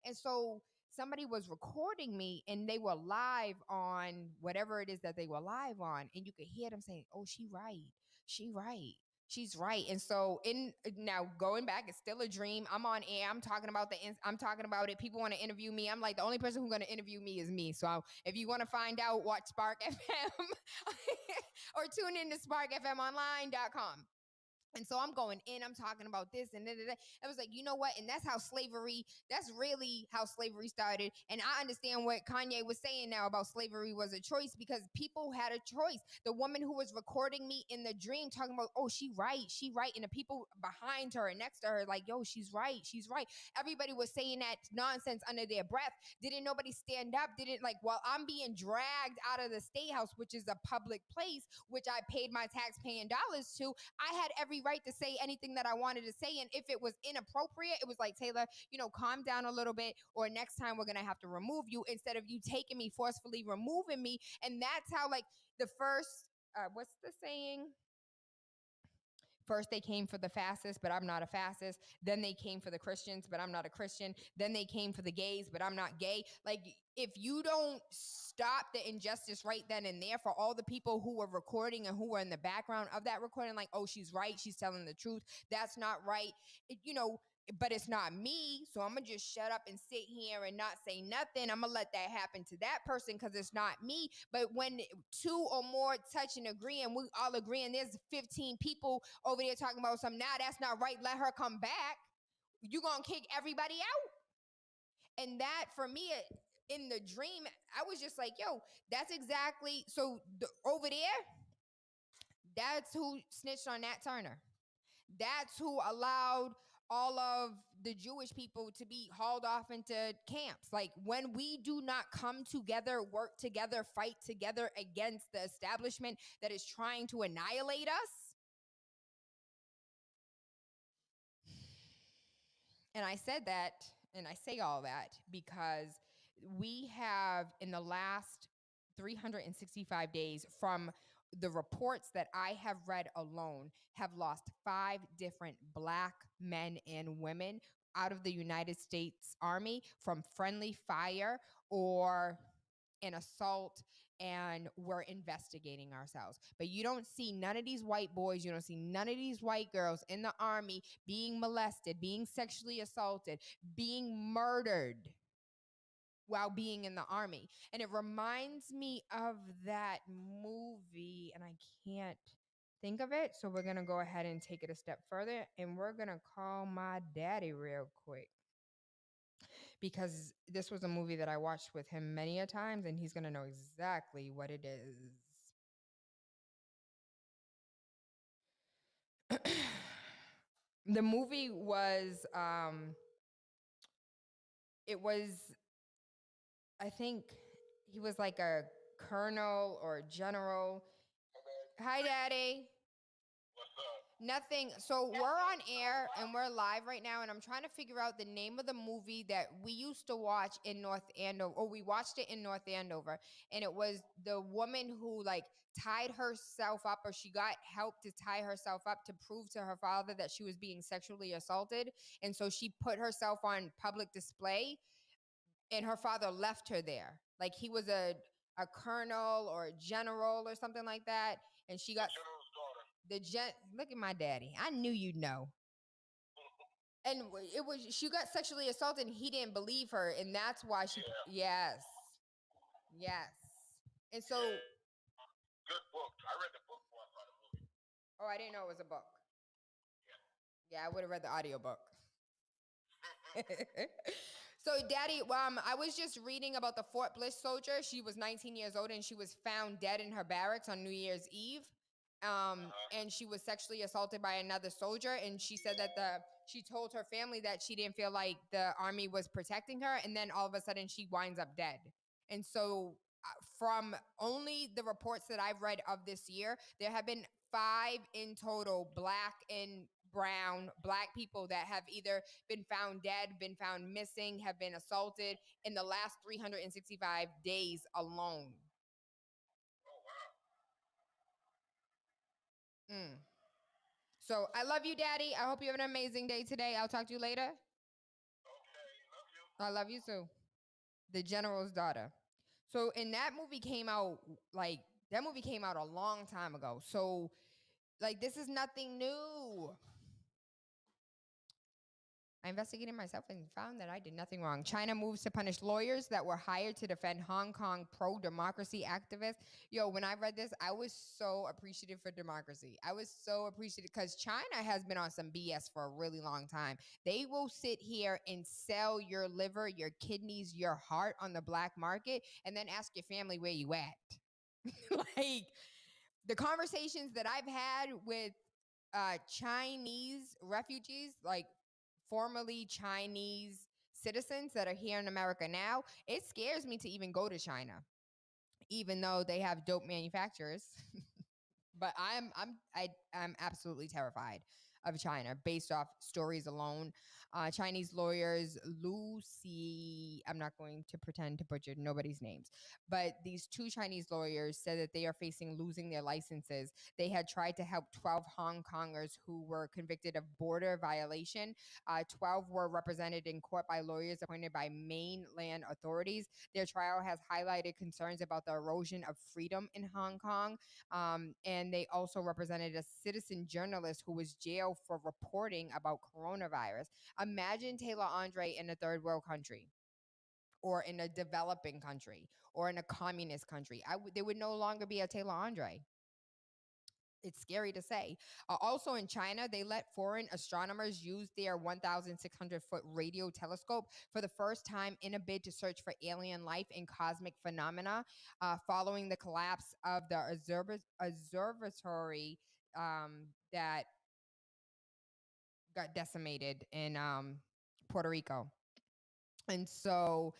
And so somebody was recording me, and they were live on whatever it is that they were live on. And you could hear them saying, oh, she's right. She's right. And so now going back, it's still a dream. I'm on air. I'm talking about it. People want to interview me. I'm like, the only person who's going to interview me is me. So if you want to find out, watch Spark FM or tune in to sparkfmonline.com. And so I'm going in, I'm talking about this and I was like, you know what? And that's really how slavery started. And I understand what Kanye was saying now about slavery was a choice, because people had a choice. The woman who was recording me in the dream talking about, oh, she right. And the people behind her and next to her, like, yo, she's right. Everybody was saying that nonsense under their breath. Didn't nobody stand up? While I'm being dragged out of the state house, which is a public place, which I paid my tax-paying dollars to, I had every right to say anything that I wanted to say. And if it was inappropriate, it was like, Taylor, calm down a little bit, or next time we're going to have to remove you, instead of you taking me, forcefully removing me. And that's how the first, what's the saying? First, they came for the fascists, but I'm not a fascist. Then they came for the Christians, but I'm not a Christian. Then they came for the gays, but I'm not gay. Like, if you don't stop the injustice right then and there for all the people who were recording and who were in the background of that recording, like, oh, she's right, she's telling the truth, that's not right, but it's not me, so I'm gonna just shut up and sit here and not say nothing. I'm gonna let that happen to that person because it's not me. But when two or more touch and agree, and we all agree, and there's 15 people over there talking about something, now that's not right, let her come back, you're gonna kick everybody out. And that, for me, in the dream, I was just like, yo, that's exactly, so over there, that's who snitched on Nat Turner. That's who allowed all of the Jewish people to be hauled off into camps. Like, when we do not come together, work together, fight together against the establishment that is trying to annihilate us. And I said that, and I say all that because we have, in the last 365 days, from the reports that I have read alone, have lost 5 different Black men and women out of the United States Army from friendly fire or an assault, and we're investigating ourselves. But you don't see none of these white boys, you don't see none of these white girls in the Army being molested, being sexually assaulted, being murdered while being in the Army. And it reminds me of that movie, and I can't think of it, so we're gonna go ahead and take it a step further, and we're gonna call my daddy real quick, because this was a movie that I watched with him many a times, and he's gonna know exactly what it is. The movie was, it was, I think he was like a colonel or general. Hi, Daddy. Nothing. So we're on air and we're live right now, and I'm trying to figure out the name of the movie that we used to watch in North Andover, or we watched it in North Andover, and it was the woman who like tied herself up, or she got help to tie herself up to prove to her father that she was being sexually assaulted, and so she put herself on public display, and her father left her there. Like, he was a colonel or a general or something like that, and she got look at my daddy. I knew you'd know. And it was, she got sexually assaulted and he didn't believe her, and that's why she yes. And so good book. I read the book before I saw the movie. Oh, I didn't know it was a book. Yeah, I would have read the audiobook. So, Daddy, I was just reading about the Fort Bliss soldier. She was 19 years old and she was found dead in her barracks on New Year's Eve. And she was sexually assaulted by another soldier. And she said that she told her family that she didn't feel like the Army was protecting her. And then all of a sudden she winds up dead. And so from only the reports that I've read of this year, there have been 5 in total, Black and brown, Black people that have either been found dead, been found missing, have been assaulted in the last 365 days alone. So I love you, Daddy. I hope you have an amazing day today. I'll talk to you later. Okay, love you. I love you too. The General's Daughter. So, and that movie came out a long time ago. So, like, this is nothing new. I investigated myself and found that I did nothing wrong. China moves to punish lawyers that were hired to defend Hong Kong pro-democracy activists. Yo, when I read this, I was so appreciative for democracy. I was so appreciative because China has been on some BS for a really long time. They will sit here and sell your liver, your kidneys, your heart on the black market, and then ask your family where you at. Like, the conversations that I've had with Chinese refugees, like formerly Chinese citizens that are here in America now, it scares me to even go to China, even though they have dope manufacturers. But I'm absolutely terrified of China based off stories alone. Chinese lawyers, I'm not going to pretend to butcher nobody's names, but these two Chinese lawyers said that they are facing losing their licenses. They had tried to help 12 Hong Kongers who were convicted of border violation. 12 were represented in court by lawyers appointed by mainland authorities. Their trial has highlighted concerns about the erosion of freedom in Hong Kong. And they also represented a citizen journalist who was jailed for reporting about coronavirus. Imagine Taylor Andre in a third world country, or in a developing country, or in a communist country. There would no longer be a Taylor Andre. It's scary to say. Also in China, they let foreign astronomers use their 1,600-foot radio telescope for the first time in a bid to search for alien life and cosmic phenomena, following the collapse of the observatory that got decimated in Puerto Rico. And so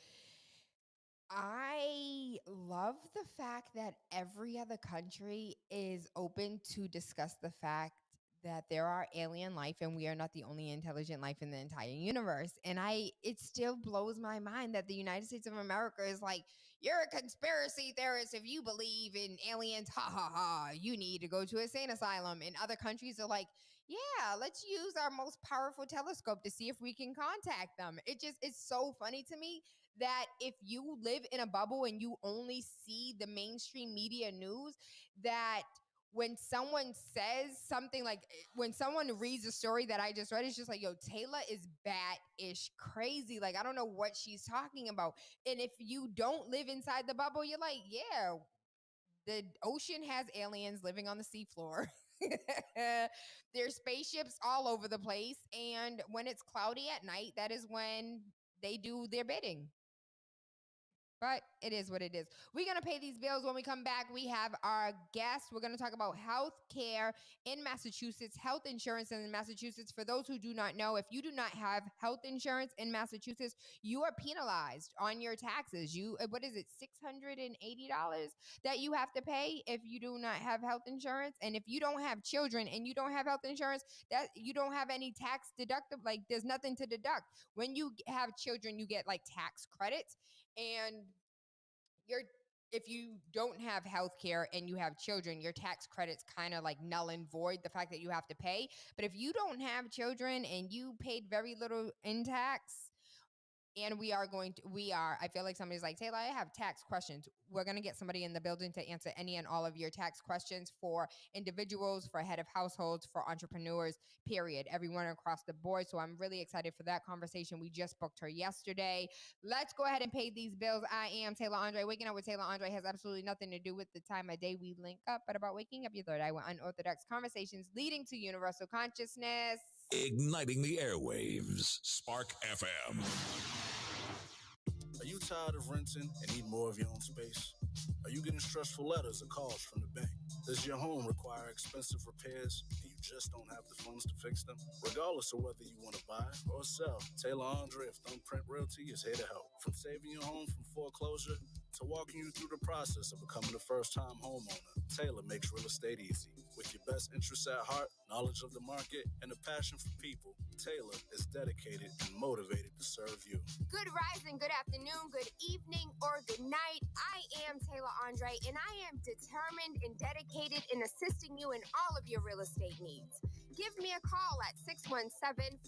I love the fact that every other country is open to discuss the fact that there are alien life and we are not the only intelligent life in the entire universe. And it still blows my mind that the United States of America is like, you're a conspiracy theorist if you believe in aliens, ha ha ha, you need to go to a insane asylum. And other countries are like, yeah, let's use our most powerful telescope to see if we can contact them. It's so funny to me that if you live in a bubble and you only see the mainstream media news, that when someone says something like, when someone reads a story that I just read, it's just like, yo, Tayla is bat-ish crazy. Like, I don't know what she's talking about. And if you don't live inside the bubble, you're like, yeah, the ocean has aliens living on the seafloor. There's spaceships all over the place. And when it's cloudy at night, that is when they do their bidding. But it is what it is. We're going to pay these bills. When we come back, we have our guest. We're going to talk about health care in Massachusetts, health insurance in Massachusetts. For those who do not know, if you do not have health insurance in Massachusetts, you are penalized on your taxes. What is it, $680 that you have to pay if you do not have health insurance? And if you don't have children and you don't have health insurance, that you don't have any tax deductible, like there's nothing to deduct. When you have children, you get like tax credits. And if you don't have health care and you have children, your tax credits kind of like null and void the fact that you have to pay. But if you don't have children and you paid very little in tax, and I feel like somebody's like, Taylor, I have tax questions. We're going to get somebody in the building to answer any and all of your tax questions for individuals, for head of households, for entrepreneurs, period. Everyone across the board. So I'm really excited for that conversation. We just booked her yesterday. Let's go ahead and pay these bills. I am Taylor Andre. Waking up with Taylor Andre has absolutely nothing to do with the time of day we link up, but about waking up your third eye with unorthodox conversations leading to universal consciousness. Igniting the airwaves. Spark FM. Are you tired of renting and need more of your own space? Are you getting stressful letters or calls from the bank? Does your home require expensive repairs and you just don't have the funds to fix them? Regardless of whether you want to buy or sell, Taylor Andre of Thumbprint Realty is here to help. From saving your home from foreclosure to walking you through the process of becoming a first-time homeowner, Taylor makes real estate easy. With your best interests at heart, knowledge of the market, and a passion for people, Taylor is dedicated and motivated to serve you. Good rising, good afternoon, good evening, or good night. I am Tayla Andre, and I am determined and dedicated in assisting you in all of your real estate needs. Give me a call at 617-459-0041.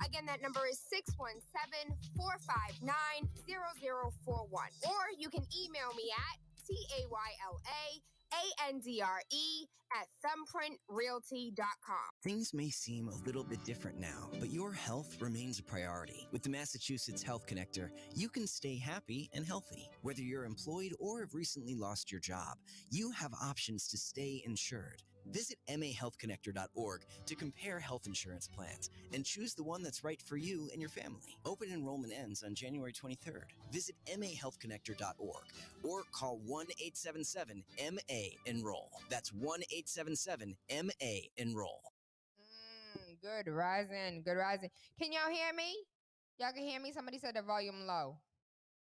Again, that number is 617-459-0041. Or you can email me at TaylaAndre@thumbprintrealty.com. Things may seem a little bit different now, but your health remains a priority. With the Massachusetts Health Connector, you can stay happy and healthy. Whether you're employed or have recently lost your job, you have options to stay insured. Visit mahealthconnector.org to compare health insurance plans and choose the one that's right for you and your family. Open enrollment ends on January 23rd. Visit mahealthconnector.org or call 1-877-MA-ENROLL. That's 1-877-MA-ENROLL. Good rising. Good rising. Can y'all hear me? Y'all can hear me? Somebody said the volume low.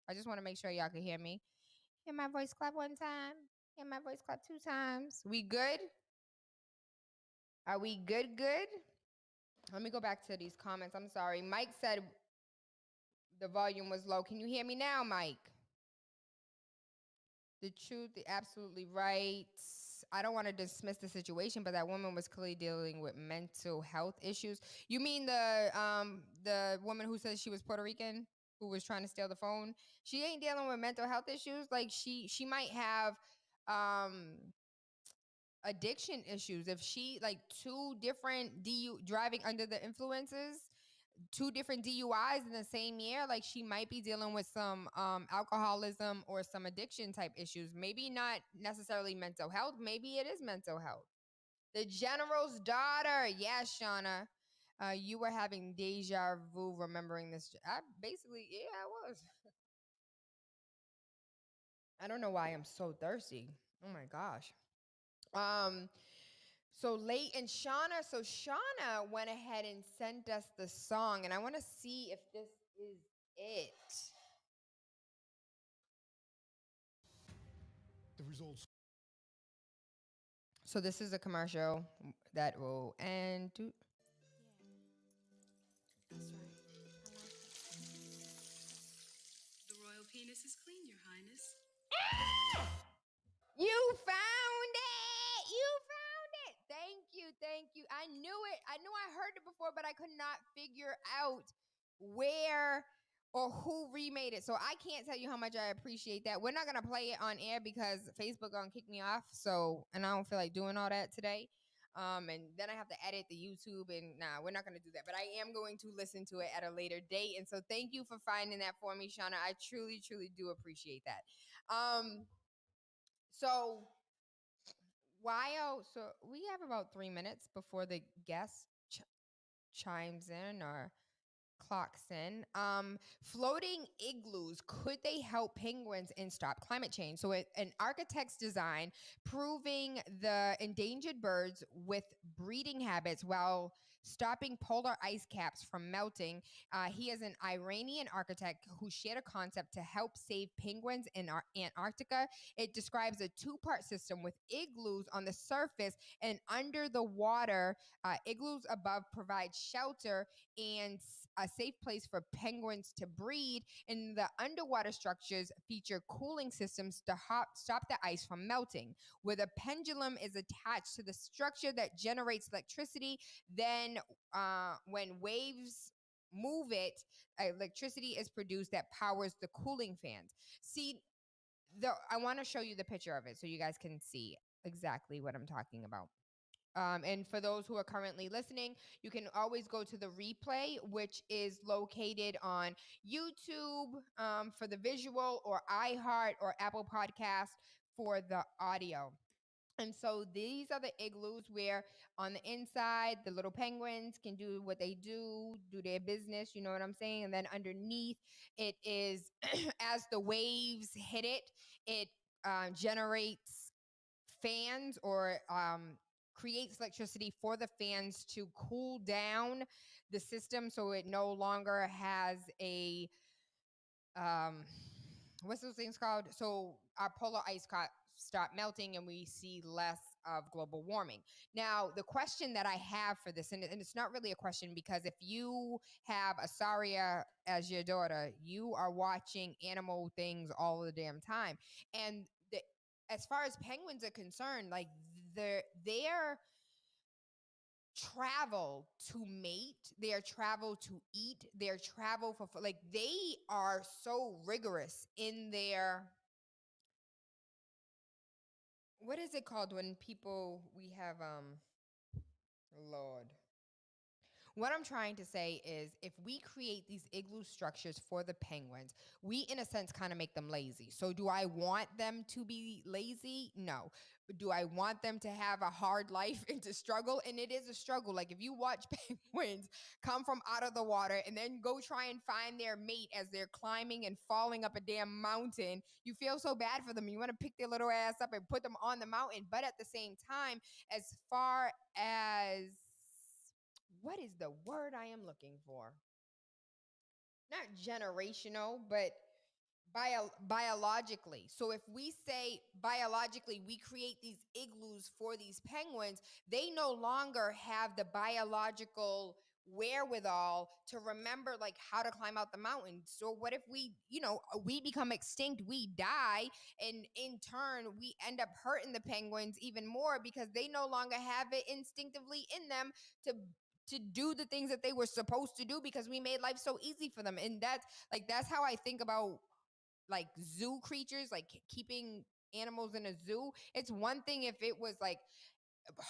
I just want to make sure y'all can hear me. Hear my voice clap one time. Hear my voice clap two times. We good? Are we good? Good? Let me go back to these comments. I'm sorry. Mike said the volume was low. Can you hear me now, Mike? The truth, absolutely right. I don't want to dismiss the situation, but that woman was clearly dealing with mental health issues. You mean the woman who says she was Puerto Rican, who was trying to steal the phone? She ain't dealing with mental health issues. Like she might have addiction issues. If she like two different driving under the influences, two different DUIs in the same year, like she might be dealing with some alcoholism or some addiction type issues. Maybe not necessarily mental health. Maybe it is mental health. The general's daughter. Yes, Shauna. You were having deja vu remembering this. I was. I don't know why I'm so thirsty. Oh my gosh. So late and Shauna. So Shauna went ahead and sent us the song, and I want to see if this is it. The results. So this is a commercial that will end. That's right. The royal penis is clean, Your Highness. You found it! You found it! Thank you, thank you. I knew it. I knew I heard it before, but I could not figure out where or who remade it. So I can't tell you how much I appreciate that. We're not gonna play it on air because Facebook gonna kick me off. So, and I don't feel like doing all that today. And then I have to edit the YouTube, and we're not gonna do that. But I am going to listen to it at a later date. And so thank you for finding that for me, Shauna. I truly, truly do appreciate that. So so we have about 3 minutes before the guest chimes in or clocks in. Floating igloos, could they help penguins and stop climate change? So an architect's design proving the endangered birds with breeding habits while stopping polar ice caps from melting. He is an Iranian architect who shared a concept to help save penguins in Antarctica. It describes a two-part system with igloos on the surface and under the water. Igloos above provide shelter and a safe place for penguins to breed, and the underwater structures feature cooling systems to stop the ice from melting. Where the pendulum is attached to the structure that generates electricity, then when waves move it, electricity is produced that powers the cooling fans. See, I want to show you the picture of it so you guys can see exactly what I'm talking about. And for those who are currently listening, you can always go to the replay, which is located on YouTube for the visual, or iHeart or Apple Podcast for the audio. And so these are the igloos where on the inside, the little penguins can do what they do their business, you know what I'm saying? And then underneath, it is as the waves hit it, it generates fans or creates electricity for the fans to cool down the system so it no longer has a what's those things called? So our polar ice caps stop melting and we see less of global warming. Now, the question that I have for this, and it's not really a question, because if you have Asaria as your daughter, you are watching animal things all the damn time. And as far as penguins are concerned, like their travel to mate, their travel to eat, their travel for like they are so rigorous in their, what is it called when people, we have Lord. What I'm trying to say is, if we create these igloo structures for the penguins, we, in a sense, kind of make them lazy. So do I want them to be lazy? No. Do I want them to have a hard life and to struggle? And it is a struggle. Like if you watch penguins come from out of the water and then go try and find their mate as they're climbing and falling up a damn mountain, you feel so bad for them. You want to pick their little ass up and put them on the mountain. But at the same time, as far as, what is the word I am looking for? Not generational, but biologically. So if we say biologically, we create these igloos for these penguins, they no longer have the biological wherewithal to remember like how to climb out the mountain. So what if we, we become extinct, we die, and in turn we end up hurting the penguins even more because they no longer have it instinctively in them to do the things that they were supposed to do because we made life so easy for them. And that's how I think about like zoo creatures, like keeping animals in a zoo. It's one thing if it was like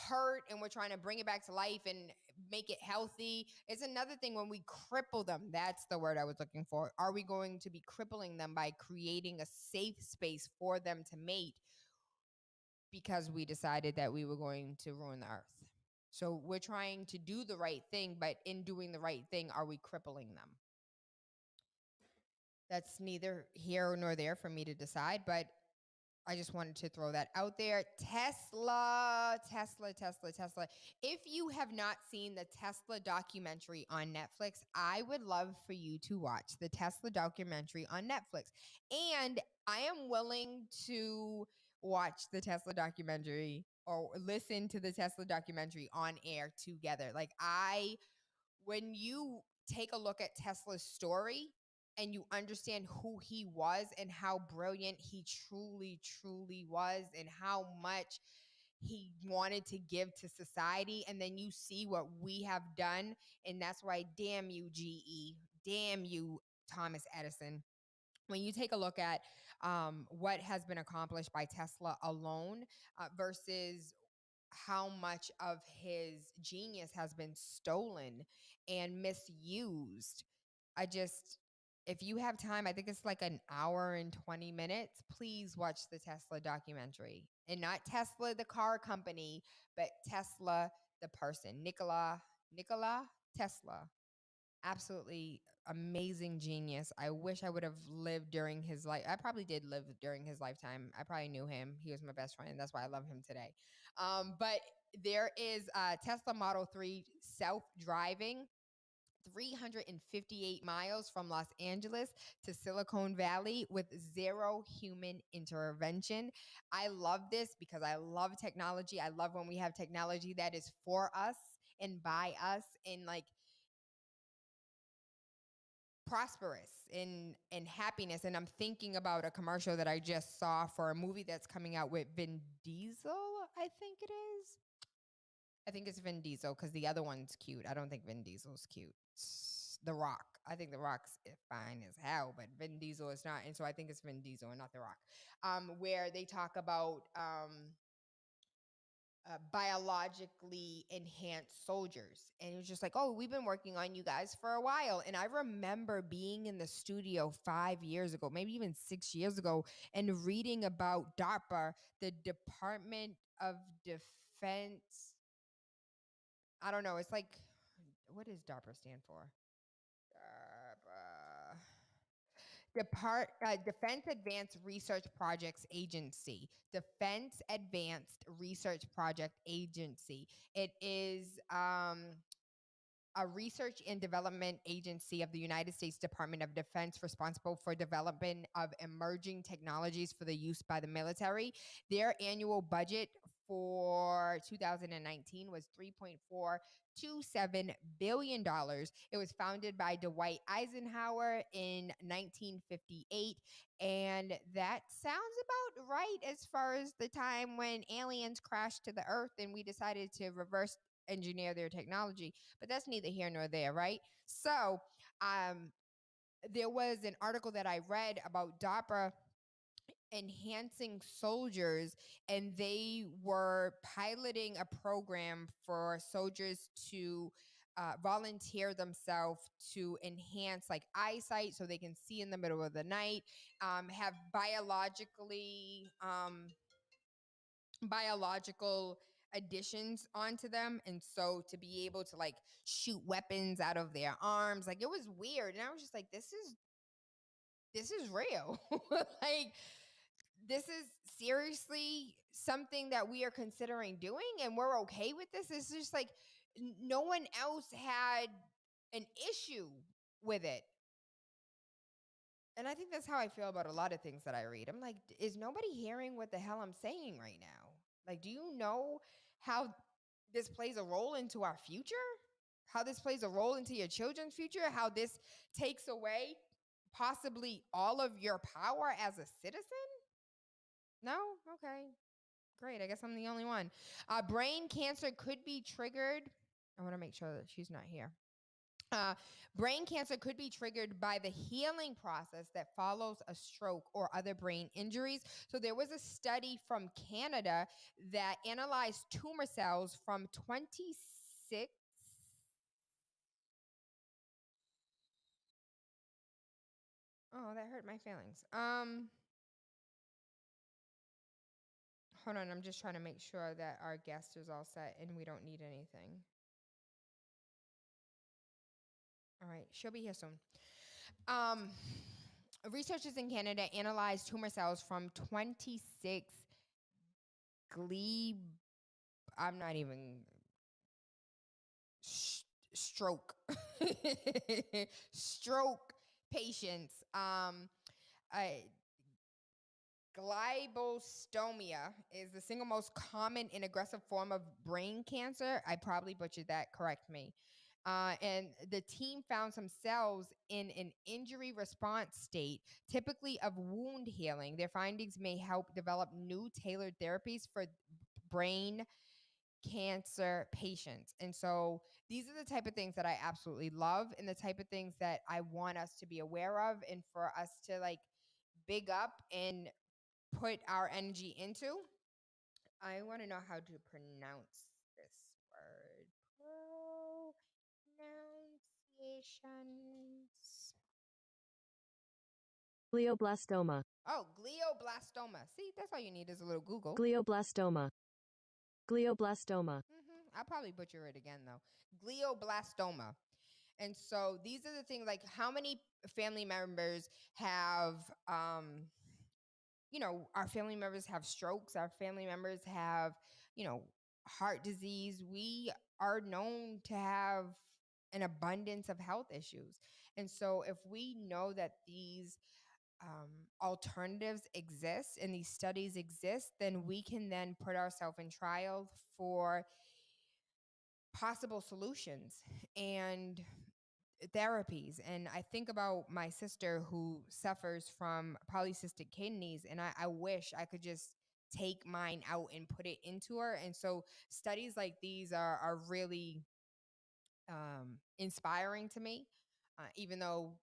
hurt and we're trying to bring it back to life and make it healthy. It's another thing when we cripple them. That's the word I was looking for. Are we going to be crippling them by creating a safe space for them to mate because we decided that we were going to ruin the earth? So we're trying to do the right thing, but in doing the right thing, are we crippling them? That's neither here nor there for me to decide, but I just wanted to throw that out there. Tesla. If you have not seen the Tesla documentary on Netflix, I would love for you to watch the Tesla documentary on Netflix. And I am willing to watch the Tesla documentary or listen to the Tesla documentary on air together. When you take a look at Tesla's story and you understand who he was and how brilliant he truly, truly was and how much he wanted to give to society, and then you see what we have done, and that's why, damn you, GE, damn you, Thomas Edison. When you take a look at what has been accomplished by Tesla alone versus how much of his genius has been stolen and misused. If you have time, I think it's like an hour and 20 minutes, please watch the Tesla documentary. And not Tesla, the car company, but Tesla, the person. Nikola Tesla. Absolutely amazing genius. I wish I would have lived during his life. I probably did live during his lifetime. I probably knew him. He was my best friend. That's why I love him today. But there is Tesla Model 3 self-driving, 358 miles from Los Angeles to Silicon Valley with zero human intervention. I love this because I love technology. I love when we have technology that is for us and by us and like prosperous and happiness. And I'm thinking about a commercial that I just saw for a movie that's coming out with Vin Diesel, I think it is. I think it's Vin Diesel because the other one's cute. I don't think Vin Diesel's cute. It's The Rock. I think The Rock's fine as hell, but Vin Diesel is not. And so I think it's Vin Diesel and not The Rock. Where they talk about biologically enhanced soldiers. And it was just like, oh, we've been working on you guys for a while. And I remember being in the studio 5 years ago, maybe even 6 years ago, and reading about DARPA, the Department of Defense. I don't know. It's like, what does DARPA stand for? Defense Advanced Research Projects Agency. Defense Advanced Research Project Agency. It is a research and development agency of the United States Department of Defense responsible for development of emerging technologies for the use by the military. Their annual budget for 2019 was $3.427 billion. It was founded by Dwight Eisenhower in 1958. And that sounds about right as far as the time when aliens crashed to the earth and we decided to reverse engineer their technology, but that's neither here nor there, right? So there was an article that I read about DARPA enhancing soldiers, and they were piloting a program for soldiers to volunteer themselves to enhance like eyesight so they can see in the middle of the night, have biological additions onto them, and so to be able to like shoot weapons out of their arms, like it was weird. And I was just like, this is real. Like this is seriously something that we are considering doing and we're okay with this. It's just like no one else had an issue with it. And I think that's how I feel about a lot of things that I read. I'm like, is nobody hearing what the hell I'm saying right now? Like, do you know how this plays a role into our future? How this plays a role into your children's future? How this takes away possibly all of your power as a citizen? No? Okay. Great. I guess I'm the only one. Brain cancer could be triggered. I want to make sure that she's not here. Brain cancer could be triggered by the healing process that follows a stroke or other brain injuries. So there was a study from Canada that analyzed tumor cells from 26. Oh, that hurt my feelings. Hold on, I'm just trying to make sure that our guest is all set and we don't need anything. All right, she'll be here soon. Researchers in Canada analyzed tumor cells from 26 glebe. I'm not even stroke stroke patients. Glioblastoma is the single most common and aggressive form of brain cancer. I probably butchered that. Correct me. And the team found some cells in an injury response state, typically of wound healing. Their findings may help develop new tailored therapies for brain cancer patients. And so these are the type of things that I absolutely love and the type of things that I want us to be aware of and for us to like big up and put our energy into. I want to know how to pronounce this word. Pronunciations. Glioblastoma. Oh, glioblastoma. See, that's all you need is a little Google. Glioblastoma. Glioblastoma. I'll probably butcher it again, though. Glioblastoma. And so these are the things like how many family members have, our family members have strokes, our family members have, heart disease. We are known to have an abundance of health issues. And so if we know that these alternatives exist and these studies exist, then we can then put ourselves in trial for possible solutions and therapies. And I think about my sister who suffers from polycystic kidneys, and I wish I could just take mine out and put it into her. And so studies like these are really inspiring to me, even though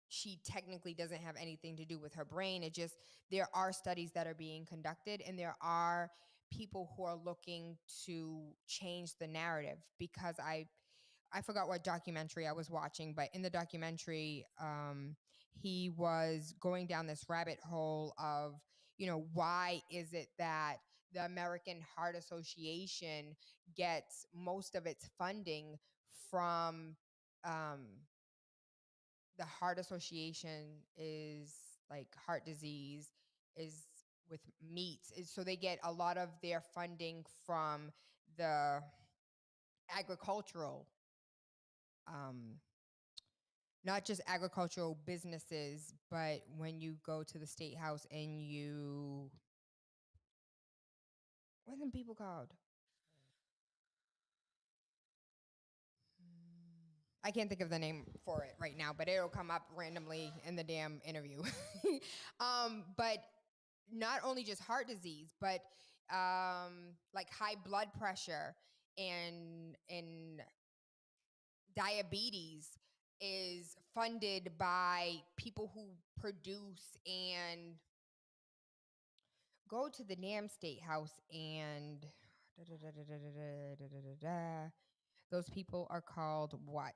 she technically doesn't have anything to do with her brain. It just, there are studies that are being conducted and there are people who are looking to change the narrative because I forgot what documentary I was watching, but in the documentary, he was going down this rabbit hole of, why is it that the American Heart Association gets most of its funding from the Heart Association is like heart disease is with meats. So they get a lot of their funding from the agricultural, not just agricultural businesses, but when you go to the State House and what are them people called? I can't think of the name for it right now, but it'll come up randomly in the damn interview. But not only just heart disease, but like high blood pressure and diabetes is funded by people who produce and go to the damn State House and those people are called what?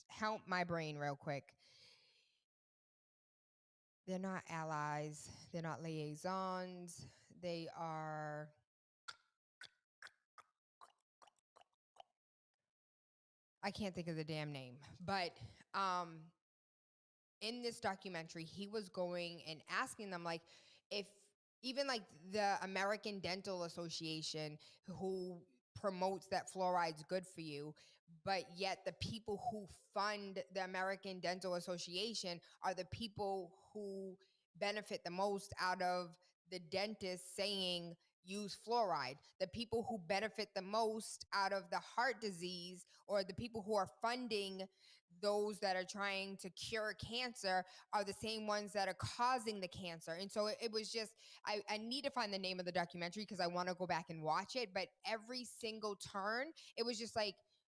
Help my brain real quick. They're not allies. They're not liaisons. They are... I can't think of the damn name. But in this documentary, he was going and asking them, like, if even like the American Dental Association, who promotes that fluoride's good for you, but yet the people who fund the American Dental Association are the people who benefit the most out of the dentist saying use fluoride. The people who benefit the most out of the heart disease, or the people who are funding those that are trying to cure cancer, are the same ones that are causing the cancer. And so it was just, I need to find the name of the documentary because I want to go back and watch it. But every single turn, it was just like,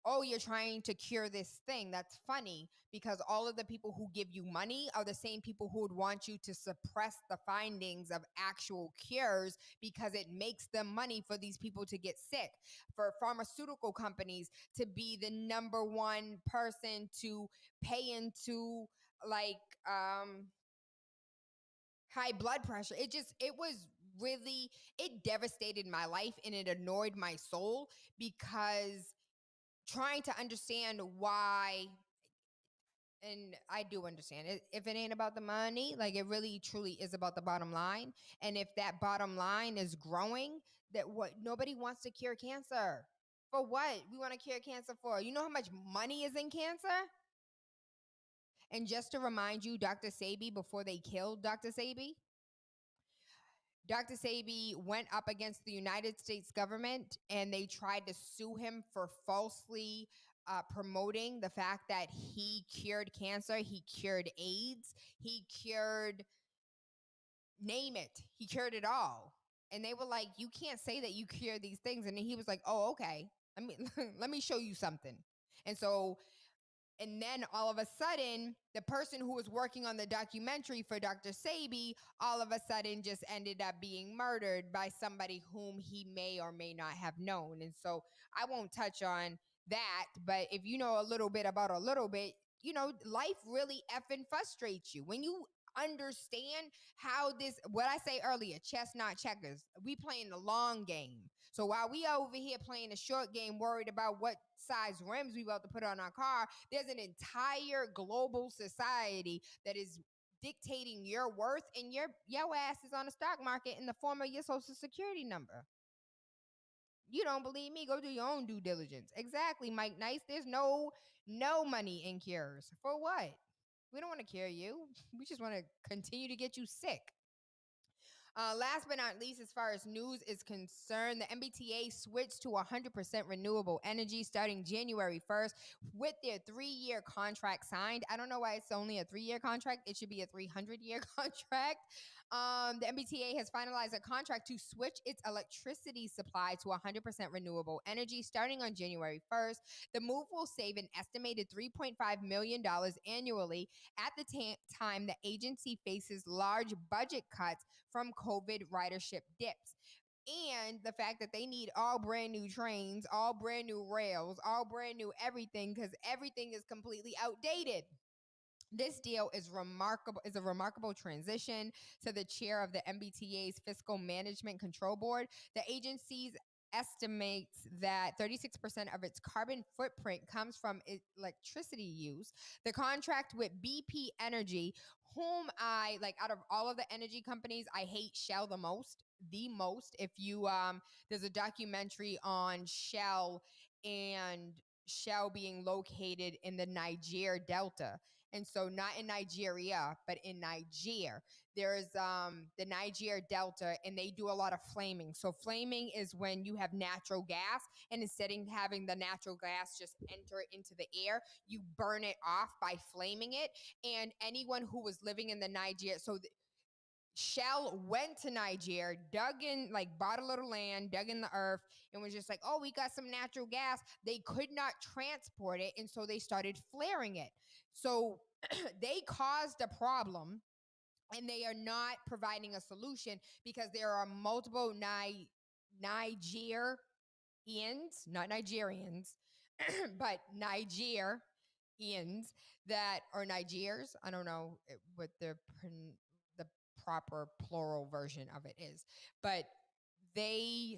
oh, you're trying to cure this thing. That's funny because all of the people who give you money are the same people who would want you to suppress the findings of actual cures because it makes them money for these people to get sick, for pharmaceutical companies to be the number one person to pay into, like, high blood pressure. It devastated my life and it annoyed my soul because trying to understand why, and I do understand it, if it ain't about the money, like it really truly is about the bottom line. And if that bottom line is growing, that what nobody wants to cure cancer. For what? We want to cure cancer for? You know how much money is in cancer? And just to remind you, Dr. Sebi, before they killed Dr. Sebi, Dr. Sebi went up against the United States government and they tried to sue him for falsely promoting the fact that he cured cancer, he cured AIDS, he cured, name it, he cured it all. And they were like, you can't say that you cure these things. And he was like, oh, okay. Let me show you something. And then all of a sudden, the person who was working on the documentary for Dr. Sebi, all of a sudden just ended up being murdered by somebody whom he may or may not have known. And so I won't touch on that, but if you know a little bit about a little bit, you know, life really effing frustrates you. When you understand how this, what I say earlier, chess, not checkers, we playing the long game. So while we are over here playing a short game, worried about what size rims we about to put on our car, there's an entire global society that is dictating your worth, and your ass is on the stock market in the form of your social security number. You don't believe me? Go do your own due diligence. Exactly, Mike Nice. There's no money in cures. For what? We don't want to cure you. We just want to continue to get you sick. Last but not least, as far as news is concerned, the MBTA switched to 100% renewable energy starting January 1st with their 3-year contract signed. I don't know why it's only a 3-year contract. It should be a 300-year contract. The MBTA has finalized a contract to switch its electricity supply to 100% renewable energy starting on January 1st. The move will save an estimated $3.5 million annually at the time the agency faces large budget cuts from COVID ridership dips. And the fact that they need all brand new trains, all brand new rails, all brand new everything, because everything is completely outdated. This deal is a remarkable transition to the chair of the MBTA's Fiscal Management Control Board. The agency's estimates that 36% of its carbon footprint comes from electricity use. The contract with BP Energy, whom I like, out of all of the energy companies, I hate Shell the most. If you there's a documentary on Shell and Shell being located in the Niger Delta. And so not in Nigeria, but in Niger. There's the Niger Delta, and they do a lot of flaming. So flaming is when you have natural gas, and instead of having the natural gas just enter into the air, you burn it off by flaming it. And anyone who was living in the Niger, Shell went to Niger, dug in, like bought a little land, dug in the earth, and was just like, oh, we got some natural gas. They could not transport it, and so they started flaring it. So they caused a problem, and they are not providing a solution because there are multiple Nigerians, not Nigerians, but Nigerians that are Nigers. I don't know what the proper plural version of it is, but they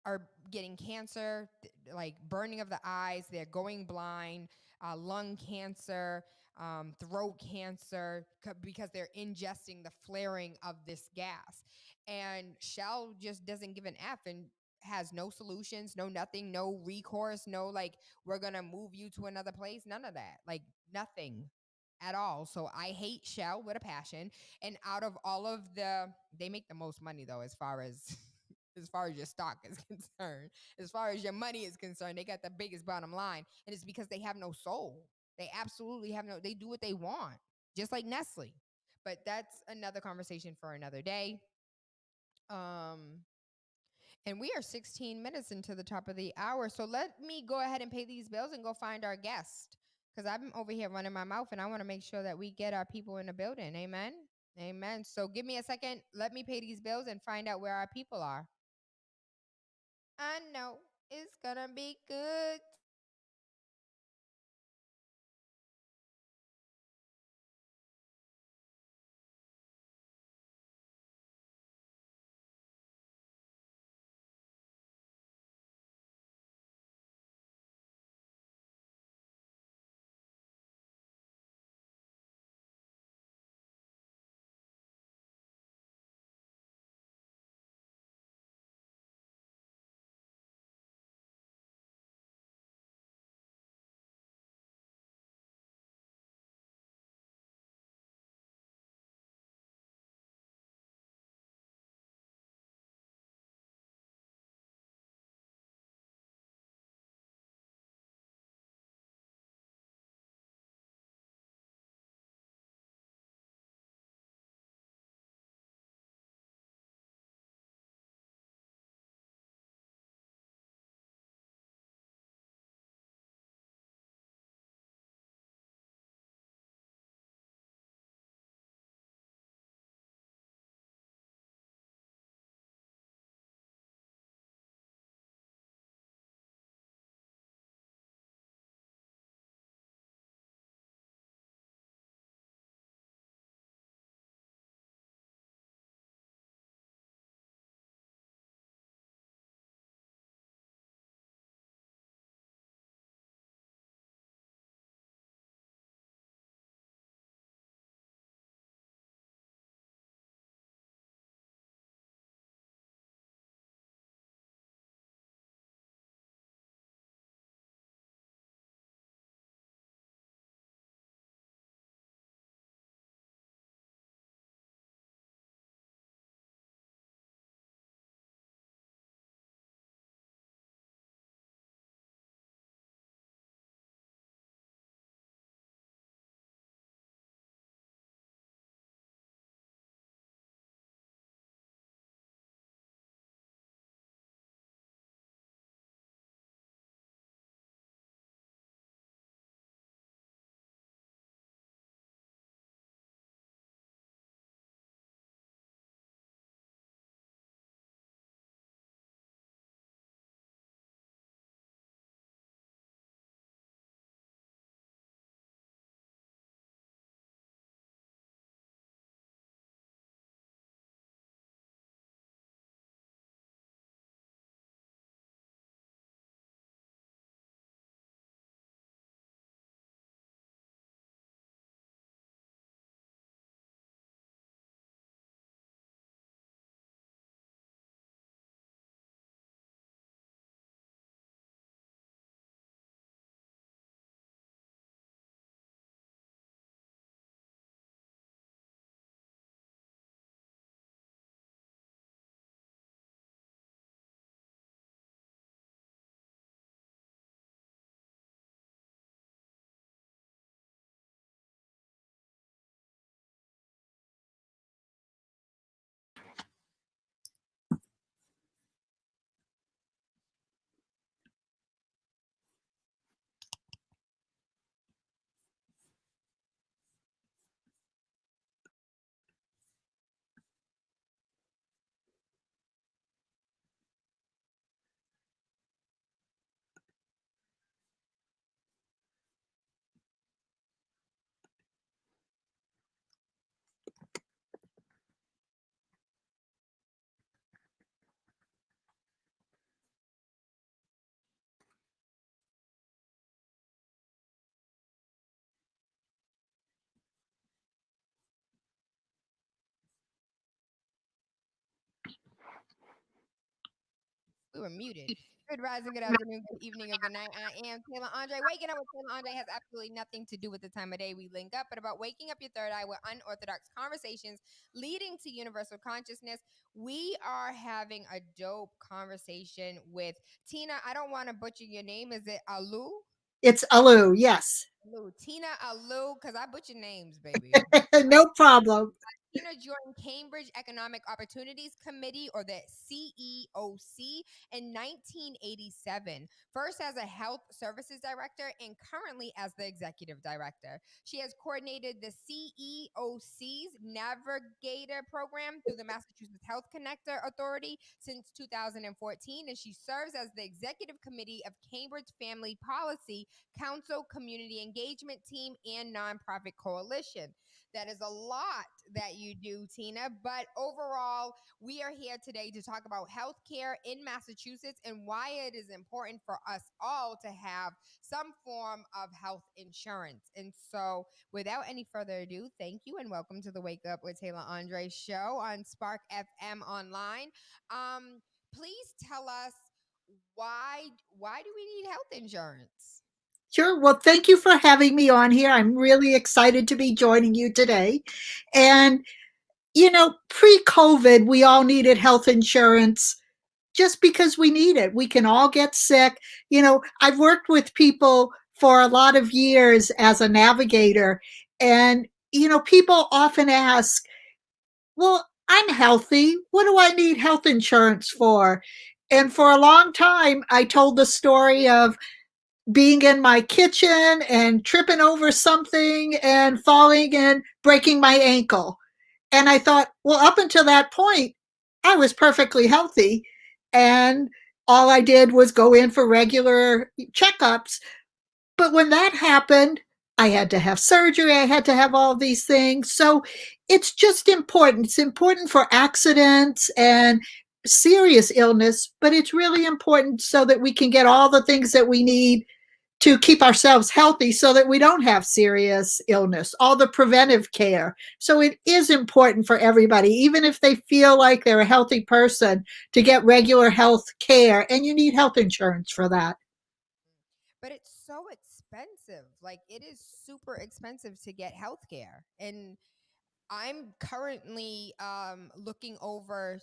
are getting cancer, like burning of the eyes. They're going blind, lung cancer, throat cancer, because they're ingesting the flaring of this gas. And Shell just doesn't give an F. And has no solutions, no nothing, no recourse, no like we're gonna move you to another place, none of that, like nothing at all. So I hate Shell with a passion. And out of all of they make the most money though, as far as as far as your stock is concerned, as far as your money is concerned, they got the biggest bottom line, and it's because they have no soul. They absolutely have no. They do what they want, just like Nestle. But that's another conversation for another day. Um, and we are 16 minutes into the top of the hour. So let me go ahead and pay these bills and go find our guest. Because I'm over here running my mouth and I want to make sure that we get our people in the building. Amen. Amen. So give me a second. Let me pay these bills and find out where our people are. I know it's going to be good. were muted. Good rising, good afternoon, good evening, or good night. I am Taylor Andre. Waking up with Taylor Andre has absolutely nothing to do with the time of day we link up, but about waking up your third eye with unorthodox conversations leading to universal consciousness. We are having a dope conversation with Tina. I don't want to butcher your name. Is it Alu? It's Alu, yes. Alu. Tina Alu, because I butcher names, baby. No problem. Tina joined Cambridge Economic Opportunities Committee, or the CEOC, in 1987, first as a health services director and currently as the executive director. She has coordinated the CEOC's Navigator program through the Massachusetts Health Connector Authority since 2014, and she serves as the executive committee of Cambridge Family Policy Council Community Engagement Team and Nonprofit Coalition. That is a lot that you do, Tina. But overall, we are here today to talk about healthcare in Massachusetts and why it is important for us all to have some form of health insurance. And so, without any further ado, thank you and welcome to the Wake Up with Taylor Andre show on Spark FM Online. Please tell us why do we need health insurance? Sure. Well, thank you for having me on here. I'm really excited to be joining you today. And, pre-COVID, we all needed health insurance just because we need it. We can all get sick. I've worked with people for a lot of years as a navigator, and, people often ask, well, I'm healthy. What do I need health insurance for? And for a long time, I told the story of being in my kitchen and tripping over something and falling and breaking my ankle. And I thought, well, up until that point, I was perfectly healthy. And all I did was go in for regular checkups. But when that happened, I had to have surgery. I had to have all these things. So it's just important. It's important for accidents and serious illness, but it's really important so that we can get all the things that we need to keep ourselves healthy so that we don't have serious illness, all the preventive care. So it is important for everybody, even if they feel like they're a healthy person, to get regular health care, and you need health insurance for that. But it's so expensive. Like, it is super expensive to get health care. And I'm currently looking over,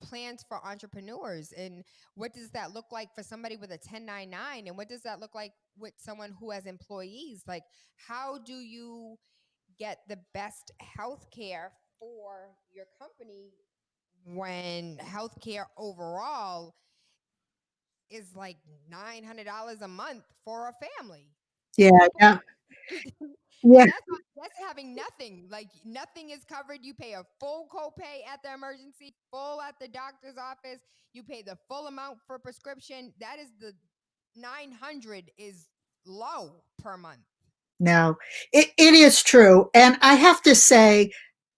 plans for entrepreneurs, and what does that look like for somebody with a 1099, and what does that look like with someone who has employees? Like, how do you get the best health care for your company when healthcare overall is like $900 a month for a family? Yeah, yeah. And Yeah. that's having nothing. Like, nothing is covered. You pay a full copay at the emergency, full at the doctor's office. You pay the full amount for prescription. That is the 900 is low per month. No, it is true. And I have to say,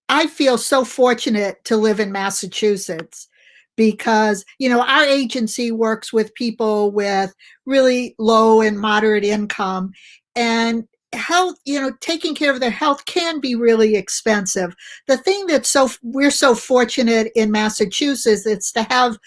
I feel so fortunate to live in Massachusetts because, our agency works with people with really low and moderate income, and health, taking care of their health can be really expensive. The thing we're so fortunate in Massachusetts is to have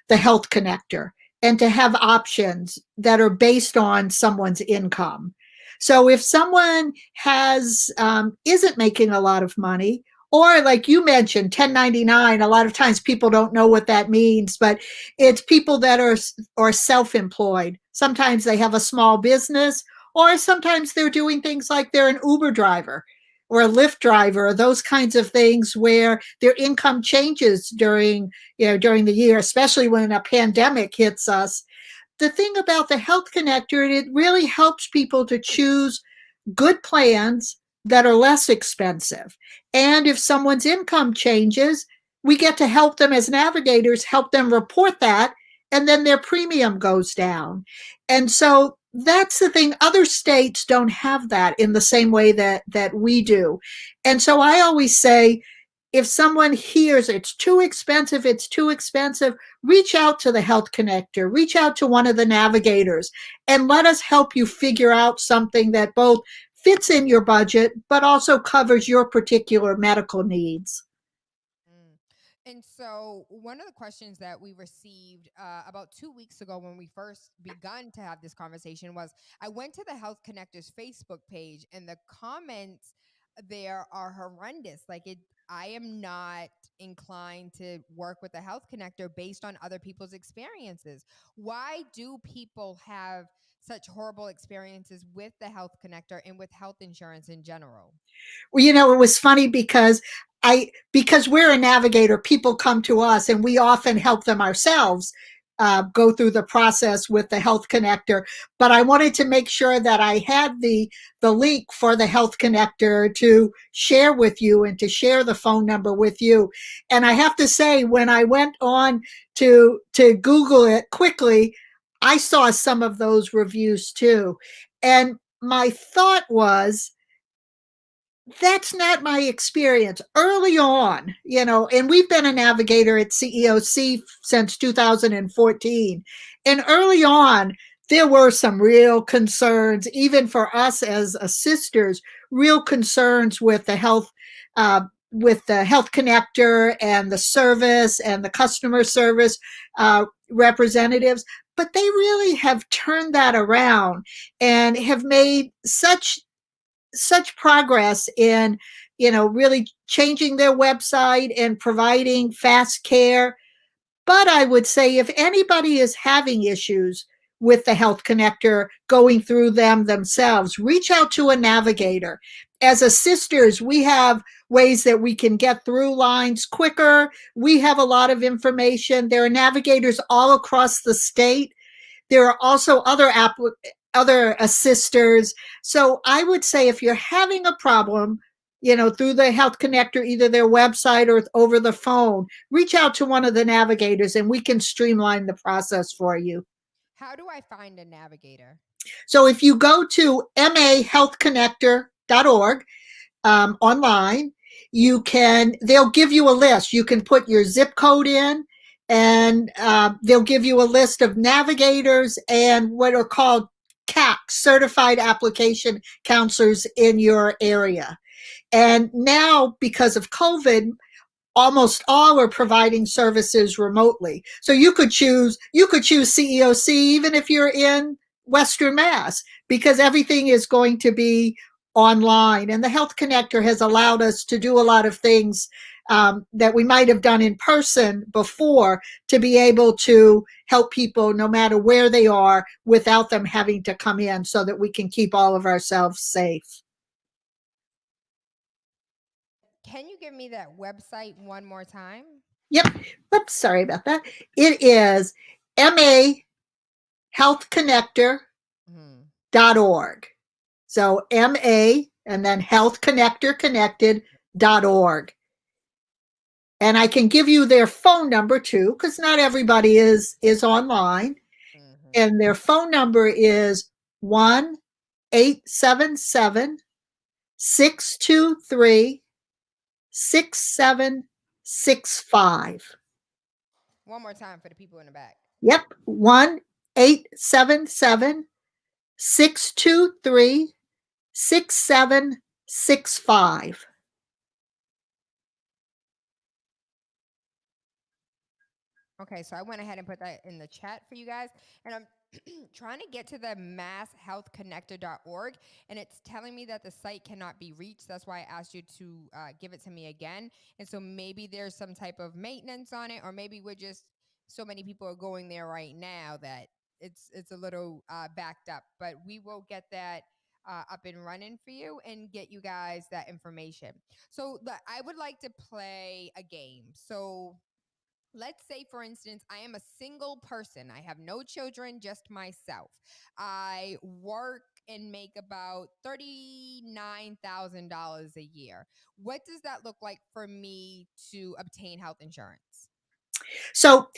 the health connector and to have options that are based on someone's income. So if someone isn't making a lot of money, or like you mentioned, 1099, a lot of times people don't know what that means, but it's people that are self-employed. Sometimes they have a small business, or sometimes they're doing things like they're an Uber driver or a Lyft driver, or those kinds of things where their income changes during the year, especially when a pandemic hits us. The thing about the Health Connector, it really helps people to choose good plans that are less expensive. And if someone's income changes, we get to help them as navigators, help them report that, and then their premium goes down. And so that's the thing. Other states don't have that in the same way that we do. And so I always say, if someone hears it's too expensive, reach out to the Health Connector, reach out to one of the navigators, and let us help you figure out something that both fits in your budget, but also covers your particular medical needs. And so, one of the questions that we received about 2 weeks ago when we first begun to have this conversation was, I went to the Health Connectors Facebook page, and the comments there are horrendous. Like, I am not inclined to work with a Health Connector based on other people's experiences. Why do people have such horrible experiences with the Health Connector and with health insurance in general? Well, it was funny because we're a navigator, people come to us and we often help them ourselves go through the process with the Health Connector. But I wanted to make sure that I had the link for the Health Connector to share with you and to share the phone number with you. And I have to say, when I went on to Google it quickly, I saw some of those reviews too. And my thought was, that's not my experience early on, and we've been a navigator at CEOC since 2014. And early on, there were some real concerns, even for us as sisters, real concerns with the health connector and the service and the customer service representatives. But they really have turned that around and have made such progress in really changing their website and providing fast care. But I would say, if anybody is having issues with the Health Connector, going through them themselves, reach out to a navigator. As a sisters, we have ways that we can get through lines quicker. We have a lot of information. There are navigators all across the state. There are also other assisters. So I would say, if you're having a problem, through the Health Connector, either their website or over the phone, reach out to one of the navigators and we can streamline the process for you. How do I find a navigator? So if you go to mahealthconnector.org online, they'll give you a list. You can put your zip code in, and they'll give you a list of navigators and what are called CAC, certified application counselors, in your area. And now, because of COVID, almost all are providing services remotely. So you could choose CEOC even if you're in Western Mass, because everything is going to be online. And the Health Connector has allowed us to do a lot of things that we might have done in person before, to be able to help people no matter where they are without them having to come in, so that we can keep all of ourselves safe. Can you give me that website one more time? Yep. Oops, sorry about that. It is mahealthconnector.org. So MA and then healthconnector.org. And I can give you their phone number too, because not everybody is online. Mm-hmm. And their phone number is 1-877-623-6765. One more time for the people in the back. Yep. 1-877-623-6765. Okay, so I went ahead and put that in the chat for you guys. And I'm trying to get to the masshealthconnector.org, and it's telling me that the site cannot be reached. That's why I asked you to give it to me again. And so maybe there's some type of maintenance on it, or maybe we're just, so many people are going there right now that it's a little backed up. But we will get that up and running for you and get you guys that information. So I would like to play a game. So let's say, for instance, I am a single person. I have no children, just myself. I work and make about $39,000 a year. What does that look like for me to obtain health insurance? So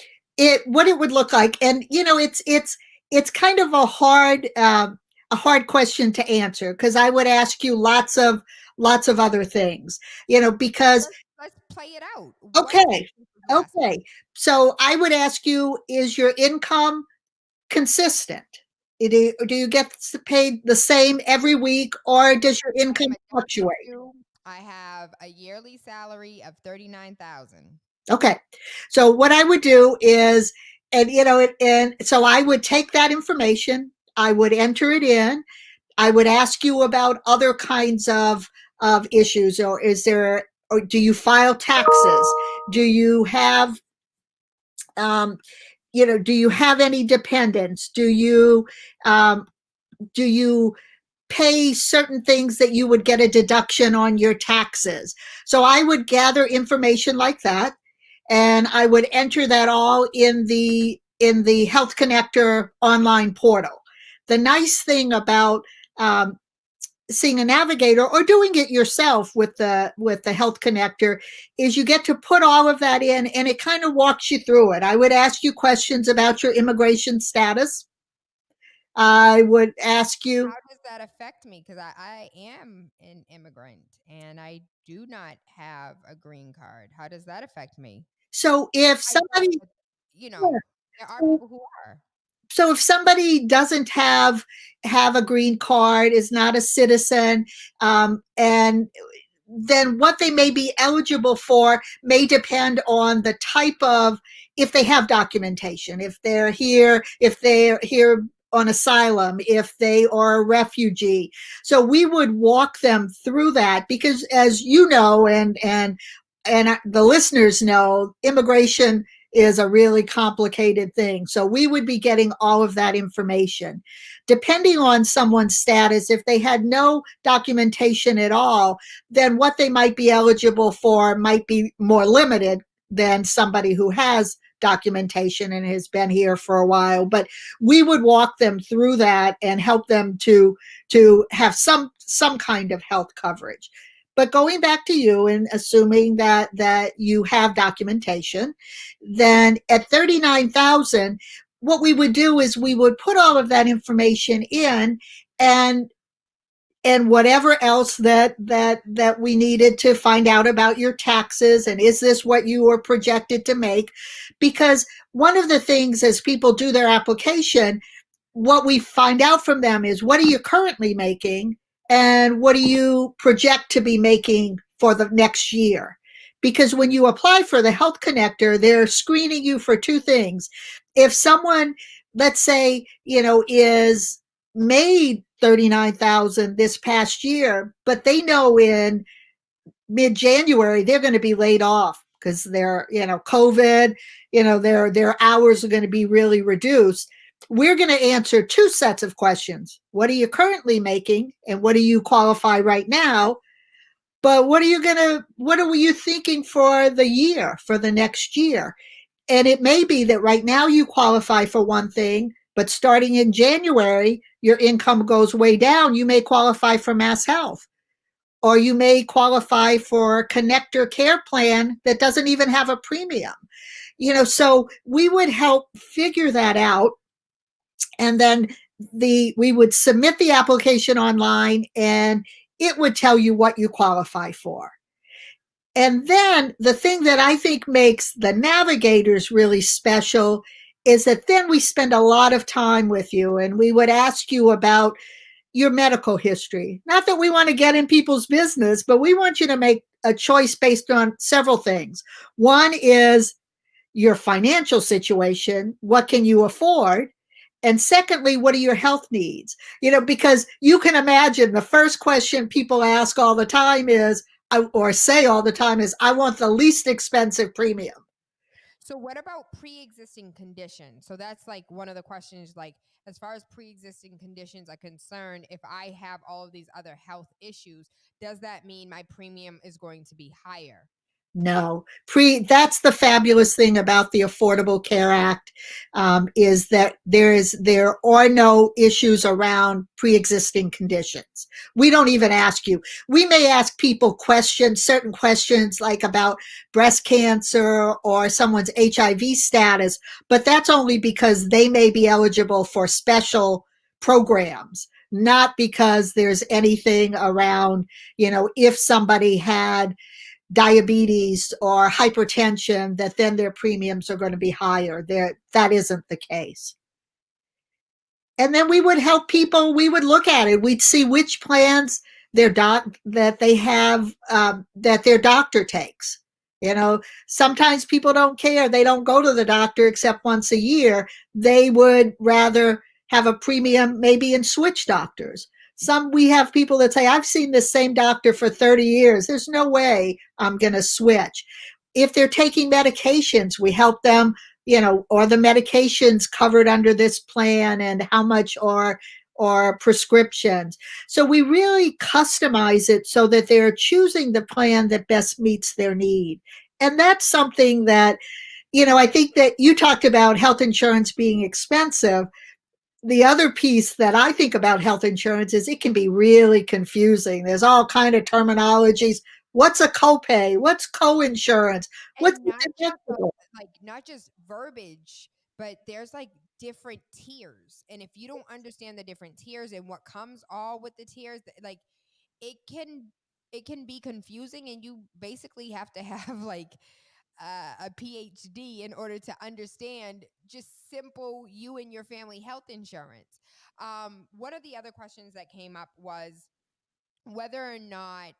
what it would look like, and it's kind of a hard question to answer, because I would ask you lots of other things, because let's play it out. Okay. Okay. So I would ask you, is your income consistent? Do you get paid the same every week, or does your income fluctuate? I have a yearly salary of $39,000. Okay. So what I would do is, and so I would take that information, I would enter it in, I would ask you about other kinds of issues, or or do you file taxes? Do you have, um, do you have any dependents? Um, do you pay certain things that you would get a deduction on your taxes? So I would gather information like that, and I would enter that all in the Health Connector online portal. The nice thing about seeing a navigator or doing it yourself with the Health Connector is you get to put all of that in, and it kind of walks you through it. I would ask you questions about your immigration status. I would ask you, how does that affect me? Because I am an immigrant and I do not have a green card. How does that affect me? so if I know somebody, that, yeah, there are so people who are. so if somebody doesn't have a green card, is not a citizen, and then what they may be eligible for may depend on the type of, if they have documentation, if they're here on asylum, if they are a refugee. So we would walk them through that, because as you know, and the listeners know, immigration is a really complicated thing. So we would be getting all of that information. Depending on someone's status, if they had no documentation at all, then what they might be eligible for might be more limited than somebody who has documentation and has been here for a while. But we would walk them through that and help them to have some kind of health coverage. But going back to you and assuming that you have documentation, then at 39,000, what we would do is we would put all of that information in, and whatever else that we needed to find out about your taxes, and is this what you were projected to make? Because one of the things as people do their application, what we find out from them is, what are you currently making, and what do you project to be making for the next year? Because when you apply for the Health Connector, they're screening you for two things. If someone, let's say, is made 39,000 this past year, but they know in mid-January they're going to be laid off because they're, COVID, their hours are going to be really reduced. We're going to answer two sets of questions. What are you currently making, and what do you qualify right now? But what are you thinking for the next year? And it may be that right now you qualify for one thing, but starting in January, your income goes way down. You may qualify for Mass Health, or you may qualify for a connector care plan that doesn't even have a premium. So we would help figure that out. And then we would submit the application online, and it would tell you what you qualify for. And then the thing that I think makes the navigators really special is that then we spend a lot of time with you, and we would ask you about your medical history. Not that we want to get in people's business, but we want you to make a choice based on several things. One is your financial situation. What can you afford? And secondly, what are your health needs? Because you can imagine the first question people ask all the time is, or say all the time is, I want the least expensive premium. So what about pre-existing conditions? So that's like one of the questions, like as far as pre-existing conditions are concerned, if I have all of these other health issues, does that mean my premium is going to be higher? No, that's the fabulous thing about the Affordable Care Act, is that there are no issues around pre-existing conditions. We don't even ask you. We may ask people certain questions like about breast cancer or someone's HIV status, but that's only because they may be eligible for special programs, not because there's anything around, if somebody had diabetes or hypertension, that then their premiums are going to be higher. That isn't the case. And then we would help people. We would look at it. We'd see which plans that they have, that their doctor takes. You know, sometimes people don't care. They don't go to the doctor except once a year. They would rather have a premium maybe and switch doctors. We have people that say, I've seen this same doctor for 30 years. There's no way I'm going to switch. If they're taking medications, we help them, or the medications covered under this plan and how much or prescriptions. So we really customize it so that they're choosing the plan that best meets their need. And that's something that, I think that you talked about health insurance being expensive. The other piece that I think about health insurance is it can be really confusing. There's all kind of terminologies. What's a copay? What's co-insurance? What's And the not just deductible? not just verbiage, but there's like different tiers. And if you don't understand the different tiers and what comes all with the tiers, like it can be confusing, and you basically have to have like a PhD in order to understand just simple you and your family health insurance. One of the other questions that came up was whether or not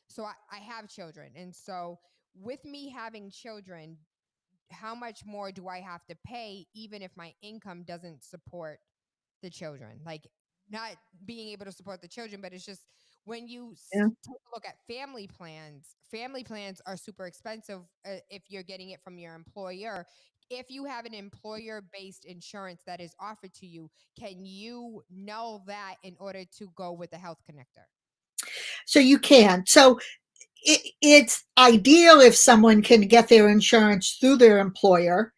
so I have children, and so with me having children, how much more do I have to pay even if my income doesn't support the children? Like, not being able to support the children, but it's just when you Yeah. take a look at family plans are super expensive if you're getting it from your employer. If you have an employer based insurance that is offered to you, can you know that in order to go with the health connector? So you can. So it's ideal if someone can get their insurance through their employer.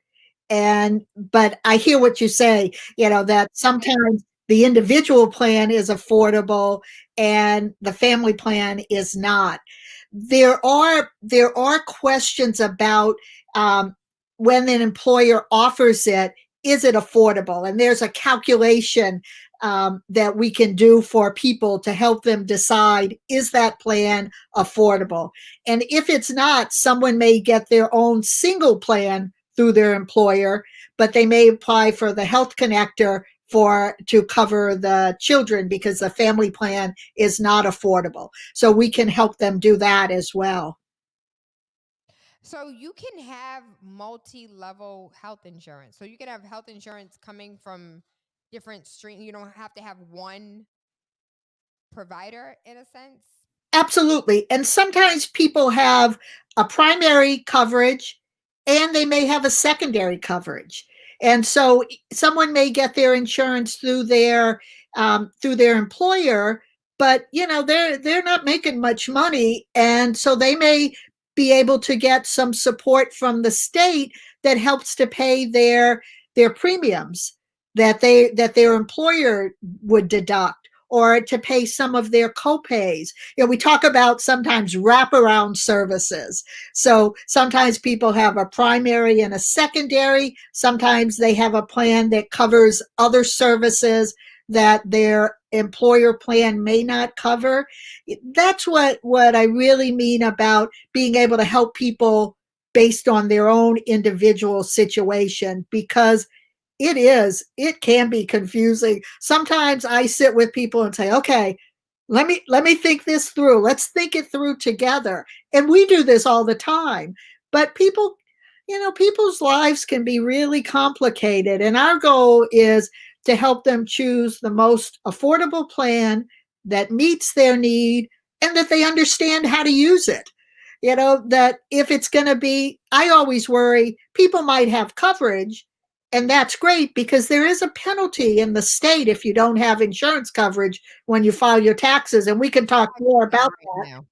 But I hear what you say, that sometimes the individual plan is affordable and the family plan is not. There are questions about when an employer offers it, is it affordable? And there's a calculation that we can do for people to help them decide, is that plan affordable? And if it's not, someone may get their own single plan through their employer, but they may apply for the health connector to cover the children because the family plan is not affordable. So we can help them do that as well. So you can have multi-level health insurance. So you can have health insurance coming from different streams. You don't have to have one provider in a sense. Absolutely. And sometimes people have a primary coverage and they may have a secondary coverage. And so someone may get their insurance through their employer, but they're not making much money, and so they may be able to get some support from the state that helps to pay their premiums that their employer would deduct, or to pay some of their copays. We talk about sometimes wraparound services. So sometimes people have a primary and a secondary. Sometimes they have a plan that covers other services that their employer plan may not cover. That's what I really mean about being able to help people based on their own individual situation, because it can be confusing. Sometimes I sit with people and say, okay, let me think this through. Let's think it through together. And we do this all the time. But people's lives can be really complicated. And our goal is to help them choose the most affordable plan that meets their need and that they understand how to use it. That if it's going to be, I always worry people might have coverage, and that's great because there is a penalty in the state if you don't have insurance coverage when you file your taxes. And we can talk more about that. Now.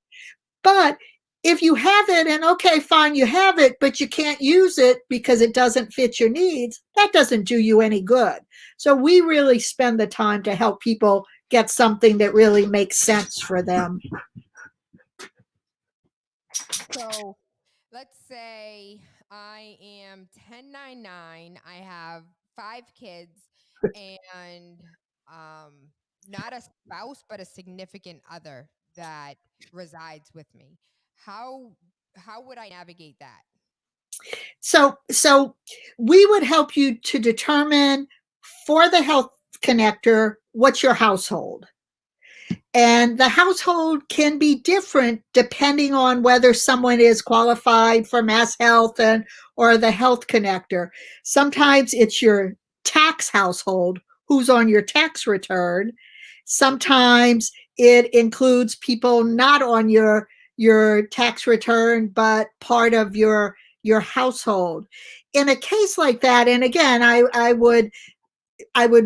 But if you have it, and okay, fine, you have it, but you can't use it because it doesn't fit your needs, that doesn't do you any good. So we really spend the time to help people get something that really makes sense for them. So let's say I am 1099. I have 5 kids and not a spouse, but a significant other that resides with me. How would I navigate that? So we would help you to determine for the health connector what's your household. And the household can be different depending on whether someone is qualified for Mass Health or the Health Connector. Sometimes it's your tax household who's on your tax return. Sometimes it includes people not on your tax return, but part of your household. In a case like that, and again, I would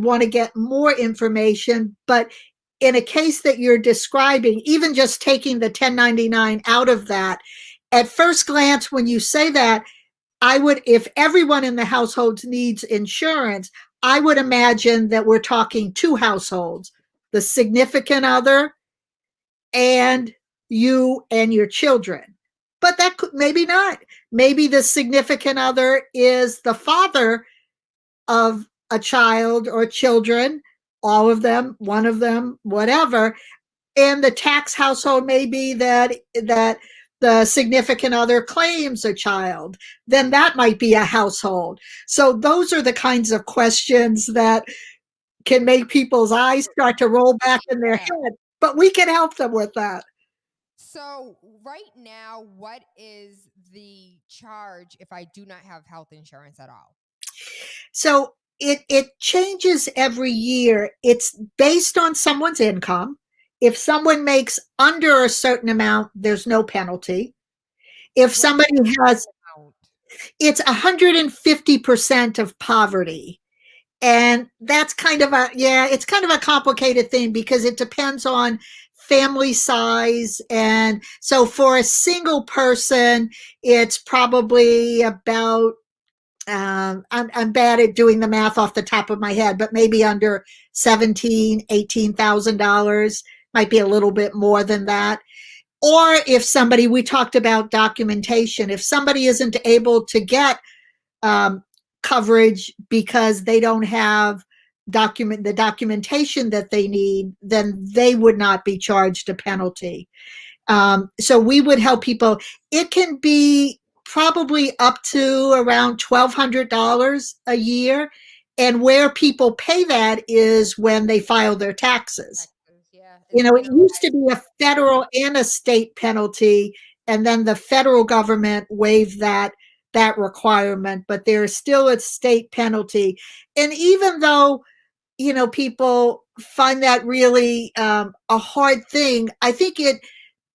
want to get more information, but in a case that you're describing, even just taking the 1099 out of that, at first glance, when you say that, I would, if everyone in the household needs insurance, I would imagine that we're talking two households, the significant other and you and your children. But that could maybe not. Maybe the significant other is the father of a child or children, all of them, one of them, whatever. And the tax household may be that the significant other claims a child, then that might be a household. So those are the kinds of questions that can make people's eyes start to roll back in their head, but we can help them with that. So right now, what is the charge if I do not have health insurance at all? So it changes every year. It's based on someone's income. If someone makes under a certain amount, there's no penalty. If somebody has, it's 150% of poverty. And that's kind of it's kind of a complicated thing because it depends on family size. And so for a single person, it's probably about, I'm bad at doing the math off the top of my head, but maybe under $18,000, might be a little bit more than that. Or if somebody, we talked about documentation, if somebody isn't able to get coverage because they don't have the documentation that they need, then they would not be charged a penalty. So we would help people. It can be probably up to around $1,200 a year. And where people pay that is when they file their taxes. You know, it used to be a federal and a state penalty, and then the federal government waived that requirement, but there is still a state penalty. And even though, you know, people find that really a hard thing, I think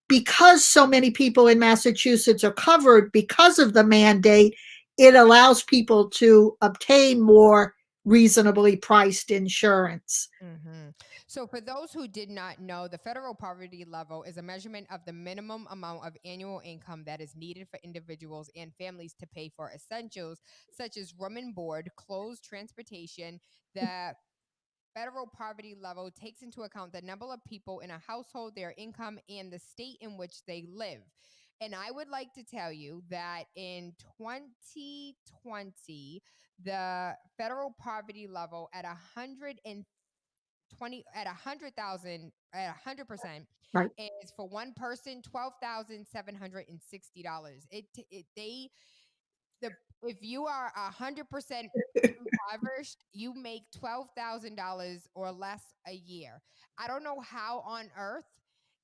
because so many people in Massachusetts are covered because of the mandate, it allows people to obtain more reasonably priced insurance. Mm-hmm. So for those who did not know, the federal poverty level is a measurement of the minimum amount of annual income that is needed for individuals and families to pay for essentials such as room and board, clothes, transportation. The federal poverty level takes into account the number of people in a household, their income, and the state in which they live. And I would like to tell you that in 2020, the federal poverty level at 100,000 at 100% right, is for one person $12,760. If you are 100% impoverished, you make $12,000 or less a year. I don't know how on earth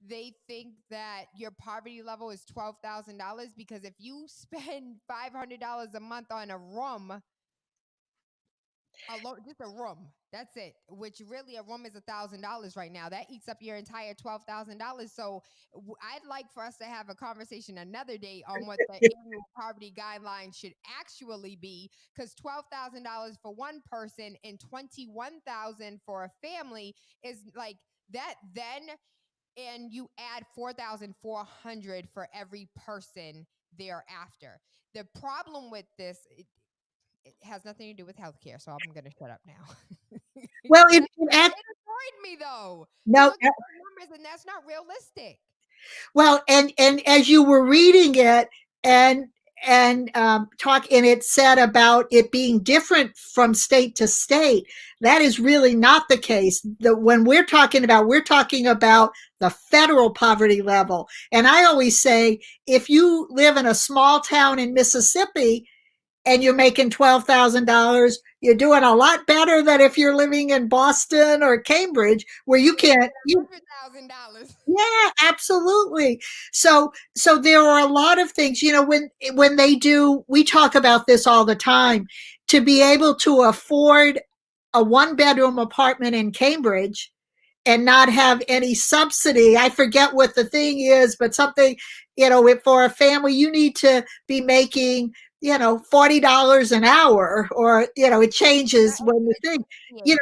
they think that your poverty level is $12,000, because if you spend $500 a month on a room, just a room, that's it, which really a room is $1,000 right now. That eats up your entire $12,000. So I'd like for us to have a conversation another day on what the annual poverty guideline should actually be, because $12,000 for one person and $21,000 for a family is like that. Then and you add 4,400 for every person thereafter. The problem with this, it has nothing to do with healthcare, so I'm going to shut up now. Well, it annoyed me though. No, look at the numbers, and that's not realistic. Well, and as you were reading it and talk, and it said about it being different from state to state. That is really not the case. When we're talking about the federal poverty level. And I always say, if you live in a small town in Mississippi and you're making $12,000, you're doing a lot better than if you're living in Boston or Cambridge, where you can't. $100,000. Yeah, absolutely. So there are a lot of things, when they do, we talk about this all the time, to be able to afford a one-bedroom apartment in Cambridge and not have any subsidy. I forget what the thing is, but something, for a family, you need to be making, $40 an hour, or, it changes when the thing,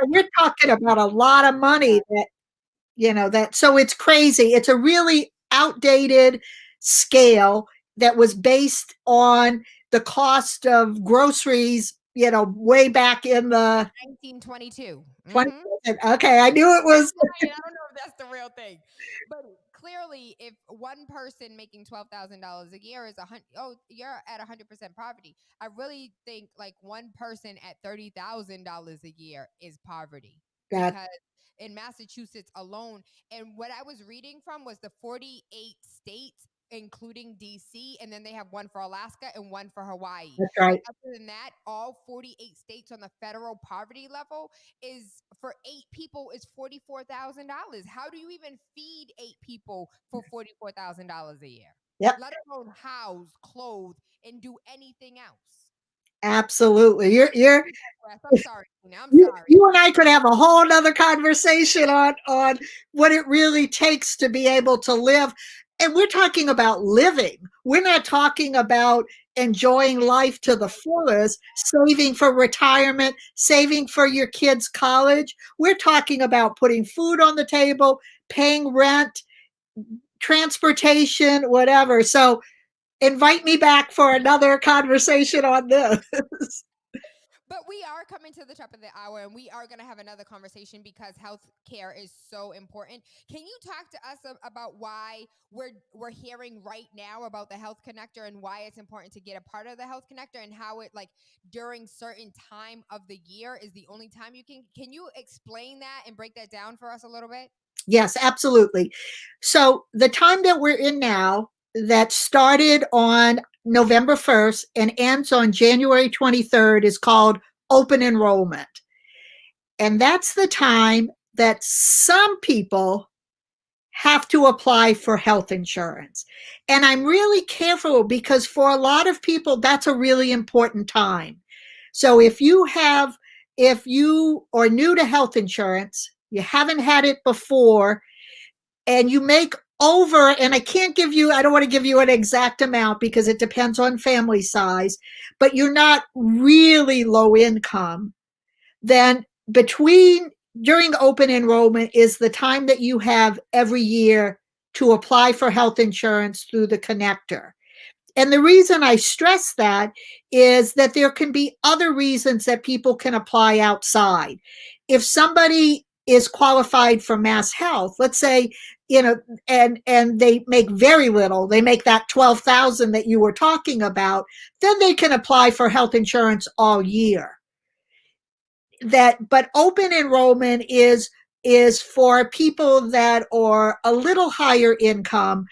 we're talking about a lot of money so it's crazy. It's a really outdated scale that was based on the cost of groceries, way back in the 1922. 20. Okay, I knew it was. I don't know if that's the real thing, but clearly, if one person making $12,000 a year is you're at 100% poverty. I really think like one person at $30,000 a year is poverty, because in Massachusetts alone, and what I was reading from was the 48 states, including DC, and then they have one for Alaska and one for Hawaii. That's right. But other than that, all 48 states on the federal poverty level is, for 8 people, is $44,000. How do you even feed 8 people for $44,000 a year? Yep. Let alone house, clothe, and do anything else. Absolutely. You're I'm sorry, Tina. I'm sorry. You and I could have a whole nother conversation on what it really takes to be able to live. And we're talking about living. We're not talking about enjoying life to the fullest, saving for retirement, saving for your kids' college. We're talking about putting food on the table, paying rent, transportation, whatever. So invite me back for another conversation on this. But we are coming to the top of the hour, and we are going to have another conversation because health care is so important. Can you talk to us about why we're hearing right now about the Health Connector, and why it's important to get a part of the Health Connector, and how it, like, during certain time of the year is the only time you can you explain that and break that down for us a little bit? Yes, absolutely. So the time that we're in now, that started on November 1st and ends on January 23rd, is called open enrollment. And that's the time that some people have to apply for health insurance. And I'm really careful, because for a lot of people, that's a really important time. So if you are new to health insurance, you haven't had it before, and you make over, and I don't want to give you an exact amount because it depends on family size, but you're not really low income, then during open enrollment is the time that you have every year to apply for health insurance through the connector. And the reason I stress that is that there can be other reasons that people can apply outside. If somebody is qualified for Mass Health, let's say, and they make very little, they make that 12,000 that you were talking about, then they can apply for health insurance all year. But open enrollment is for people that are a little higher income,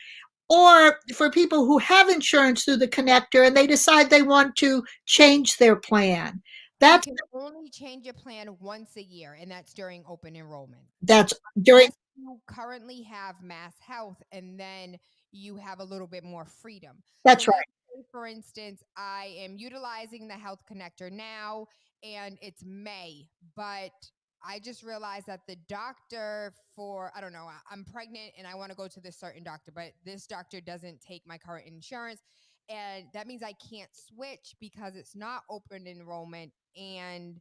or for people who have insurance through the connector and they decide they want to change their plan. You can only change your plan once a year, and that's during open enrollment. That's during. You currently have Mass Health, and then you have a little bit more freedom. That's right. Let's say, for instance, I am utilizing the Health Connector now, and it's May, but I just realized that the doctor I don't know, I'm pregnant and I want to go to this certain doctor, but this doctor doesn't take my current insurance. And that means I can't switch because it's not open enrollment. And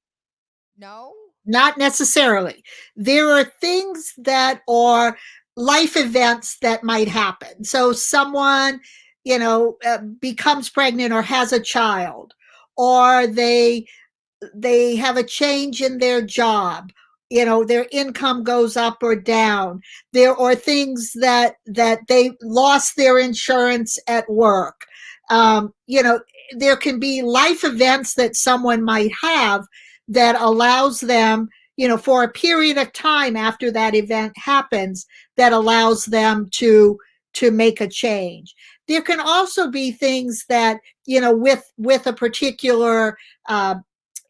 no? Not necessarily. There are things that are life events that might happen. So someone, becomes pregnant or has a child, or they have a change in their job, their income goes up or down. There are things that they lost their insurance at work. There can be life events that someone might have that allows them, for a period of time after that event happens, that allows them to make a change. there can also be things that, with a particular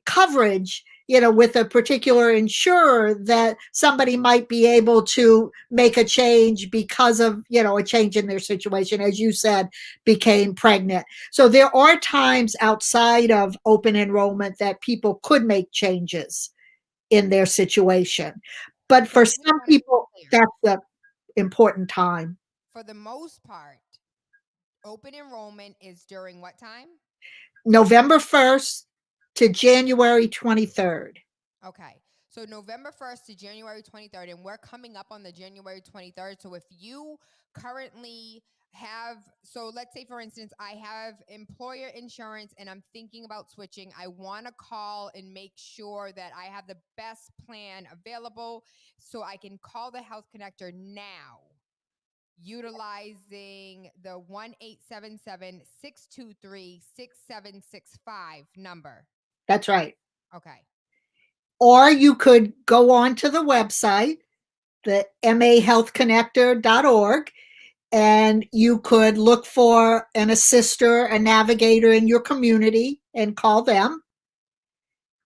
coverage, with a particular insurer, that somebody might be able to make a change because of, a change in their situation, as you said, became pregnant. So there are times outside of open enrollment that people could make changes in their situation. But for some people, that's the important time. For the most part, open enrollment is during what time? November 1st to January 23rd. Okay. So November 1st to January 23rd, and we're coming up on the January 23rd. So if you currently have, so let's say for instance, I have employer insurance and I'm thinking about switching, I want to call and make sure that I have the best plan available, so I can call the Health Connector now, utilizing the 1-877-623-6765 number. That's right. Okay. Or you could go on to the website, the mahealthconnector.org, and you could look for an assister, a navigator in your community, and call them.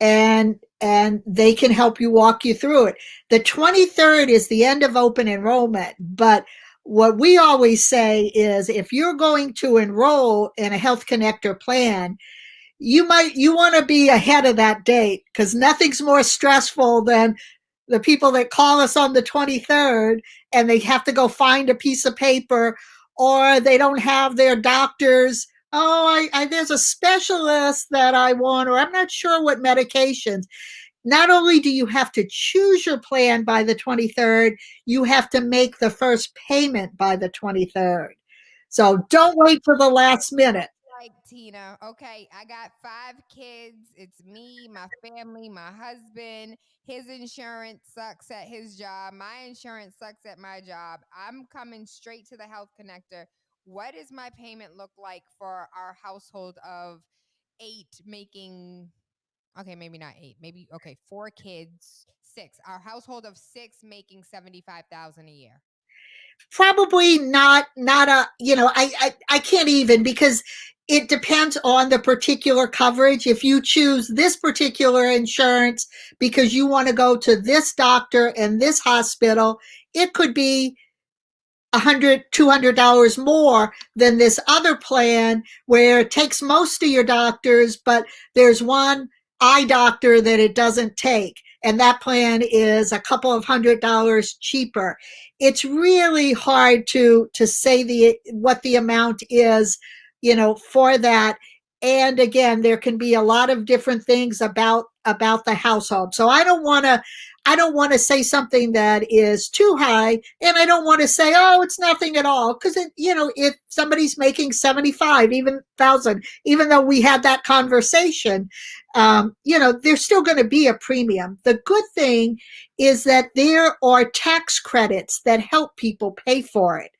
And they can help you, walk you through it. The 23rd is the end of open enrollment, but what we always say is, if you're going to enroll in a Health Connector plan, you want to be ahead of that date, because nothing's more stressful than the people that call us on the 23rd and they have to go find a piece of paper, or they don't have their doctors. Oh, there's a specialist that I want, or I'm not sure what medications. Not only do you have to choose your plan by the 23rd, you have to make the first payment by the 23rd. So don't wait for the last minute. Like, Tina, okay, I got 5 kids. It's me, my family, my husband. His insurance sucks at his job. My insurance sucks at my job. I'm coming straight to the Health Connector. What does my payment look like for our household of 8 making, okay, maybe not 8, maybe, okay, 4 kids, 6. Our household of 6 making $75,000 a year. Probably not a, I can't even, because it depends on the particular coverage. If you choose this particular insurance because you want to go to this doctor and this hospital, it could be $100, $200 more than this other plan where it takes most of your doctors, but there's one eye doctor that it doesn't take, and that plan is a couple of $100 cheaper. It's really hard to say what the amount is, for that. And again, there can be a lot of different things about the household. So I don't want to say something that is too high, and I don't want to say, oh, it's nothing at all, because if somebody's making 75, even thousand, even though we had that conversation, there's still going to be a premium. The good thing is that there are tax credits that help people pay for it.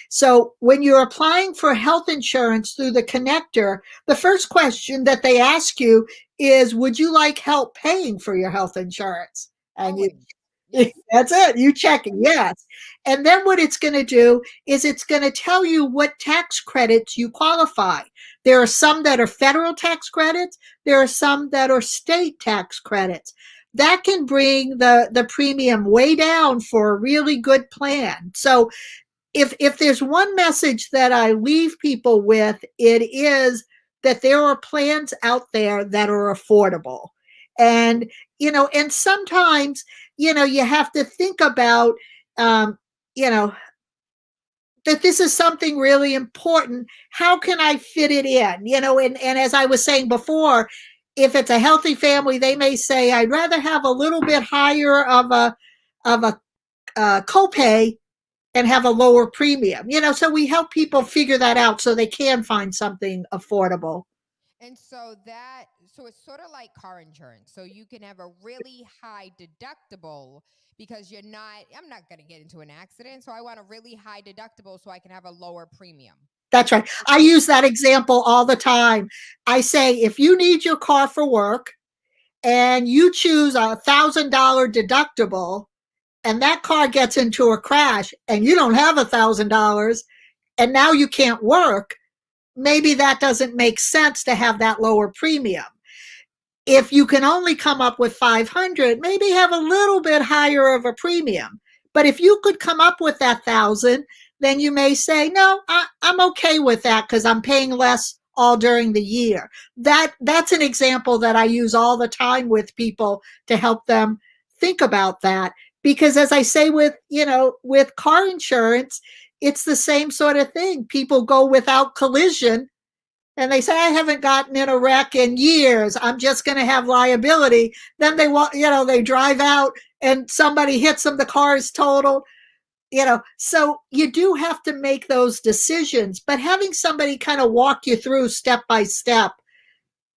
So when you're applying for health insurance through the connector, the first question that they ask you is, would you like help paying for your health insurance? And that's it. You check it. Yes. And then what it's going to do is it's going to tell you what tax credits you qualify. There are some that are federal tax credits. There are some that are state tax credits. That can bring the premium way down for a really good plan. So if there's one message that I leave people with, it is that there are plans out there that are affordable. And, and sometimes, you have to think about, that this is something really important. How can I fit it in? And as I was saying before, if it's a healthy family, they may say, I'd rather have a little bit higher of a copay and have a lower premium. So we help people figure that out so they can find something affordable. And so it's sort of like car insurance. So you can have a really high deductible because I'm not going to get into an accident. So I want a really high deductible so I can have a lower premium. That's right. I use that example all the time. I say, if you need your car for work and you choose $1,000 deductible, and that car gets into a crash and you don't have $1,000, and now you can't work, maybe that doesn't make sense to have that lower premium. If you can only come up with 500, maybe have a little bit higher of a premium. But if you could come up with that 1,000, then you may say, no, I'm okay with that because I'm paying less all during the year. That's an example that I use all the time with people to help them think about that. Because as I say with car insurance, it's the same sort of thing. People go without collision and they say, I haven't gotten in a wreck in years. I'm just going to have liability. Then they drive out and somebody hits them. The car is totaled. So you do have to make those decisions, but having somebody kind of walk you through step by step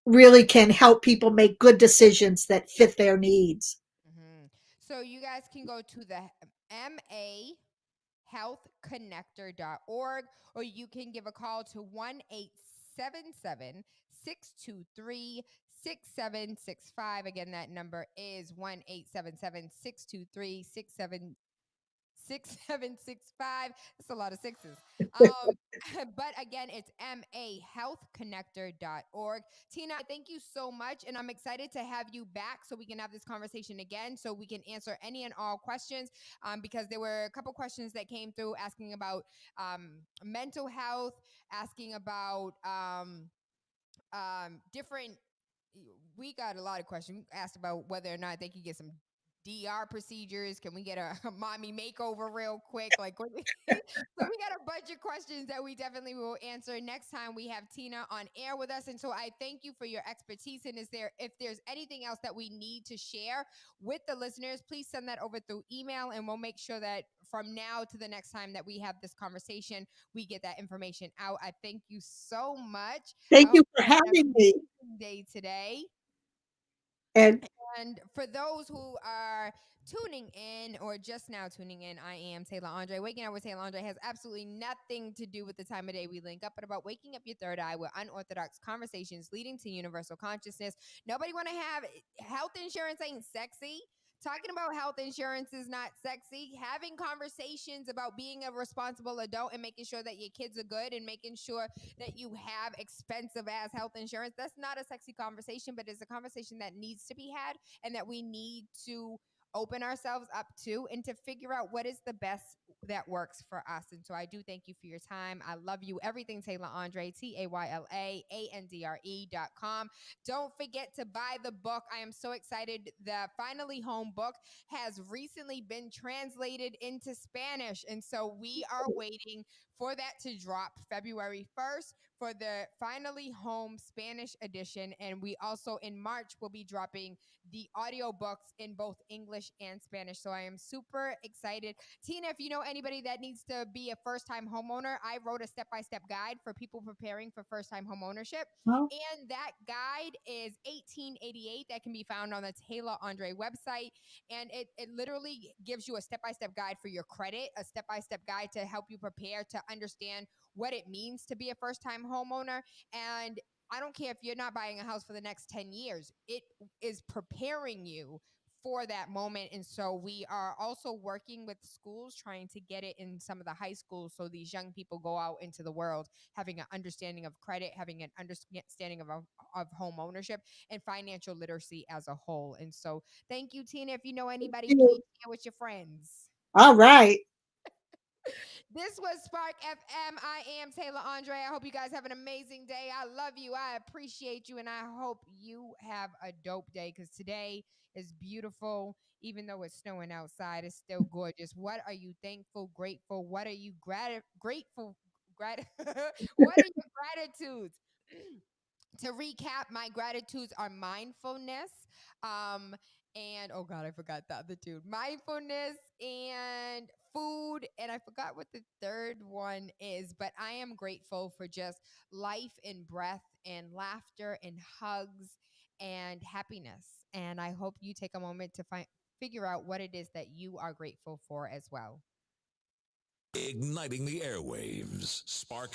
really can help people make good decisions that fit their needs. Mm-hmm. So you guys can go to the mahealthconnector.org, or you can give a call to 1-877-623-6765. Again, that number is 1-877-623-6765. That's a lot of sixes. But again, it's mahealthconnector.org. Tina, thank you so much. And I'm excited to have you back so we can have this conversation again, so we can answer any and all questions. Because there were a couple questions that came through asking about mental health, asking about different. We got a lot of questions. We asked about whether or not they could get some DR procedures. Can we get a mommy makeover real quick? Like, so we got a bunch of questions that we definitely will answer next time we have Tina on air with us. And so I thank you for your expertise. And if there's anything else that we need to share with the listeners, please send that over through email, and we'll make sure that from now to the next time that we have this conversation, we get that information out. I thank you so much. Thank you for having me. Day today. And for those who are tuning in or just now tuning in, I am Tayla Andre. Waking Up with Tayla Andre has absolutely nothing to do with the time of day we link up, but about waking up your third eye with unorthodox conversations leading to universal consciousness. Nobody want to have health insurance ain't sexy. Talking about health insurance is not sexy. Having conversations about being a responsible adult and making sure that your kids are good and making sure that you have expensive ass health insurance, that's not a sexy conversation, but it's a conversation that needs to be had and that we need to open ourselves up to and to figure out what is the best that works for us. And so I do thank you for your time. I love you. Everything Tayla Andre, TaylaAndre.com. Don't forget to buy the book. I am so excited. The Finally Home book has recently been translated into Spanish. And so we are waiting for that to drop February 1st for the Finally Home Spanish edition. And we also in March will be dropping the audiobooks in both English and Spanish. So I am super excited. Tina, if you know anybody that needs to be a first-time homeowner, I wrote a step-by-step guide for people preparing for first-time home ownership. Oh. And that guide is 1888. That can be found on the Tayla Andre website. And it literally gives you a step-by-step guide for your credit, a step-by-step guide to help you prepare to understand what it means to be a first-time homeowner. And I don't care if you're not buying a house for the next 10 years, it is preparing you for that moment. And so we are also working with schools, trying to get it in some of the high schools so these young people go out into the world having an understanding of credit, having an understanding of home ownership and financial literacy as a whole. And so thank you, Tina. If you know anybody, please share with your friends. All right. This was Spark FM. I am Tayla Andre. I hope you guys have an amazing day. I love you. I appreciate you. And I hope you have a dope day, because today is beautiful. Even though it's snowing outside, it's still gorgeous. What are you thankful, grateful? What are you grateful? What are your gratitudes? To recap, my gratitudes are mindfulness. And oh God, I forgot the other two. Mindfulness and food. And I forgot what the third one is, but I am grateful for just life and breath and laughter and hugs and happiness. And I hope you take a moment to figure out what it is that you are grateful for as well. Igniting the airwaves. Spark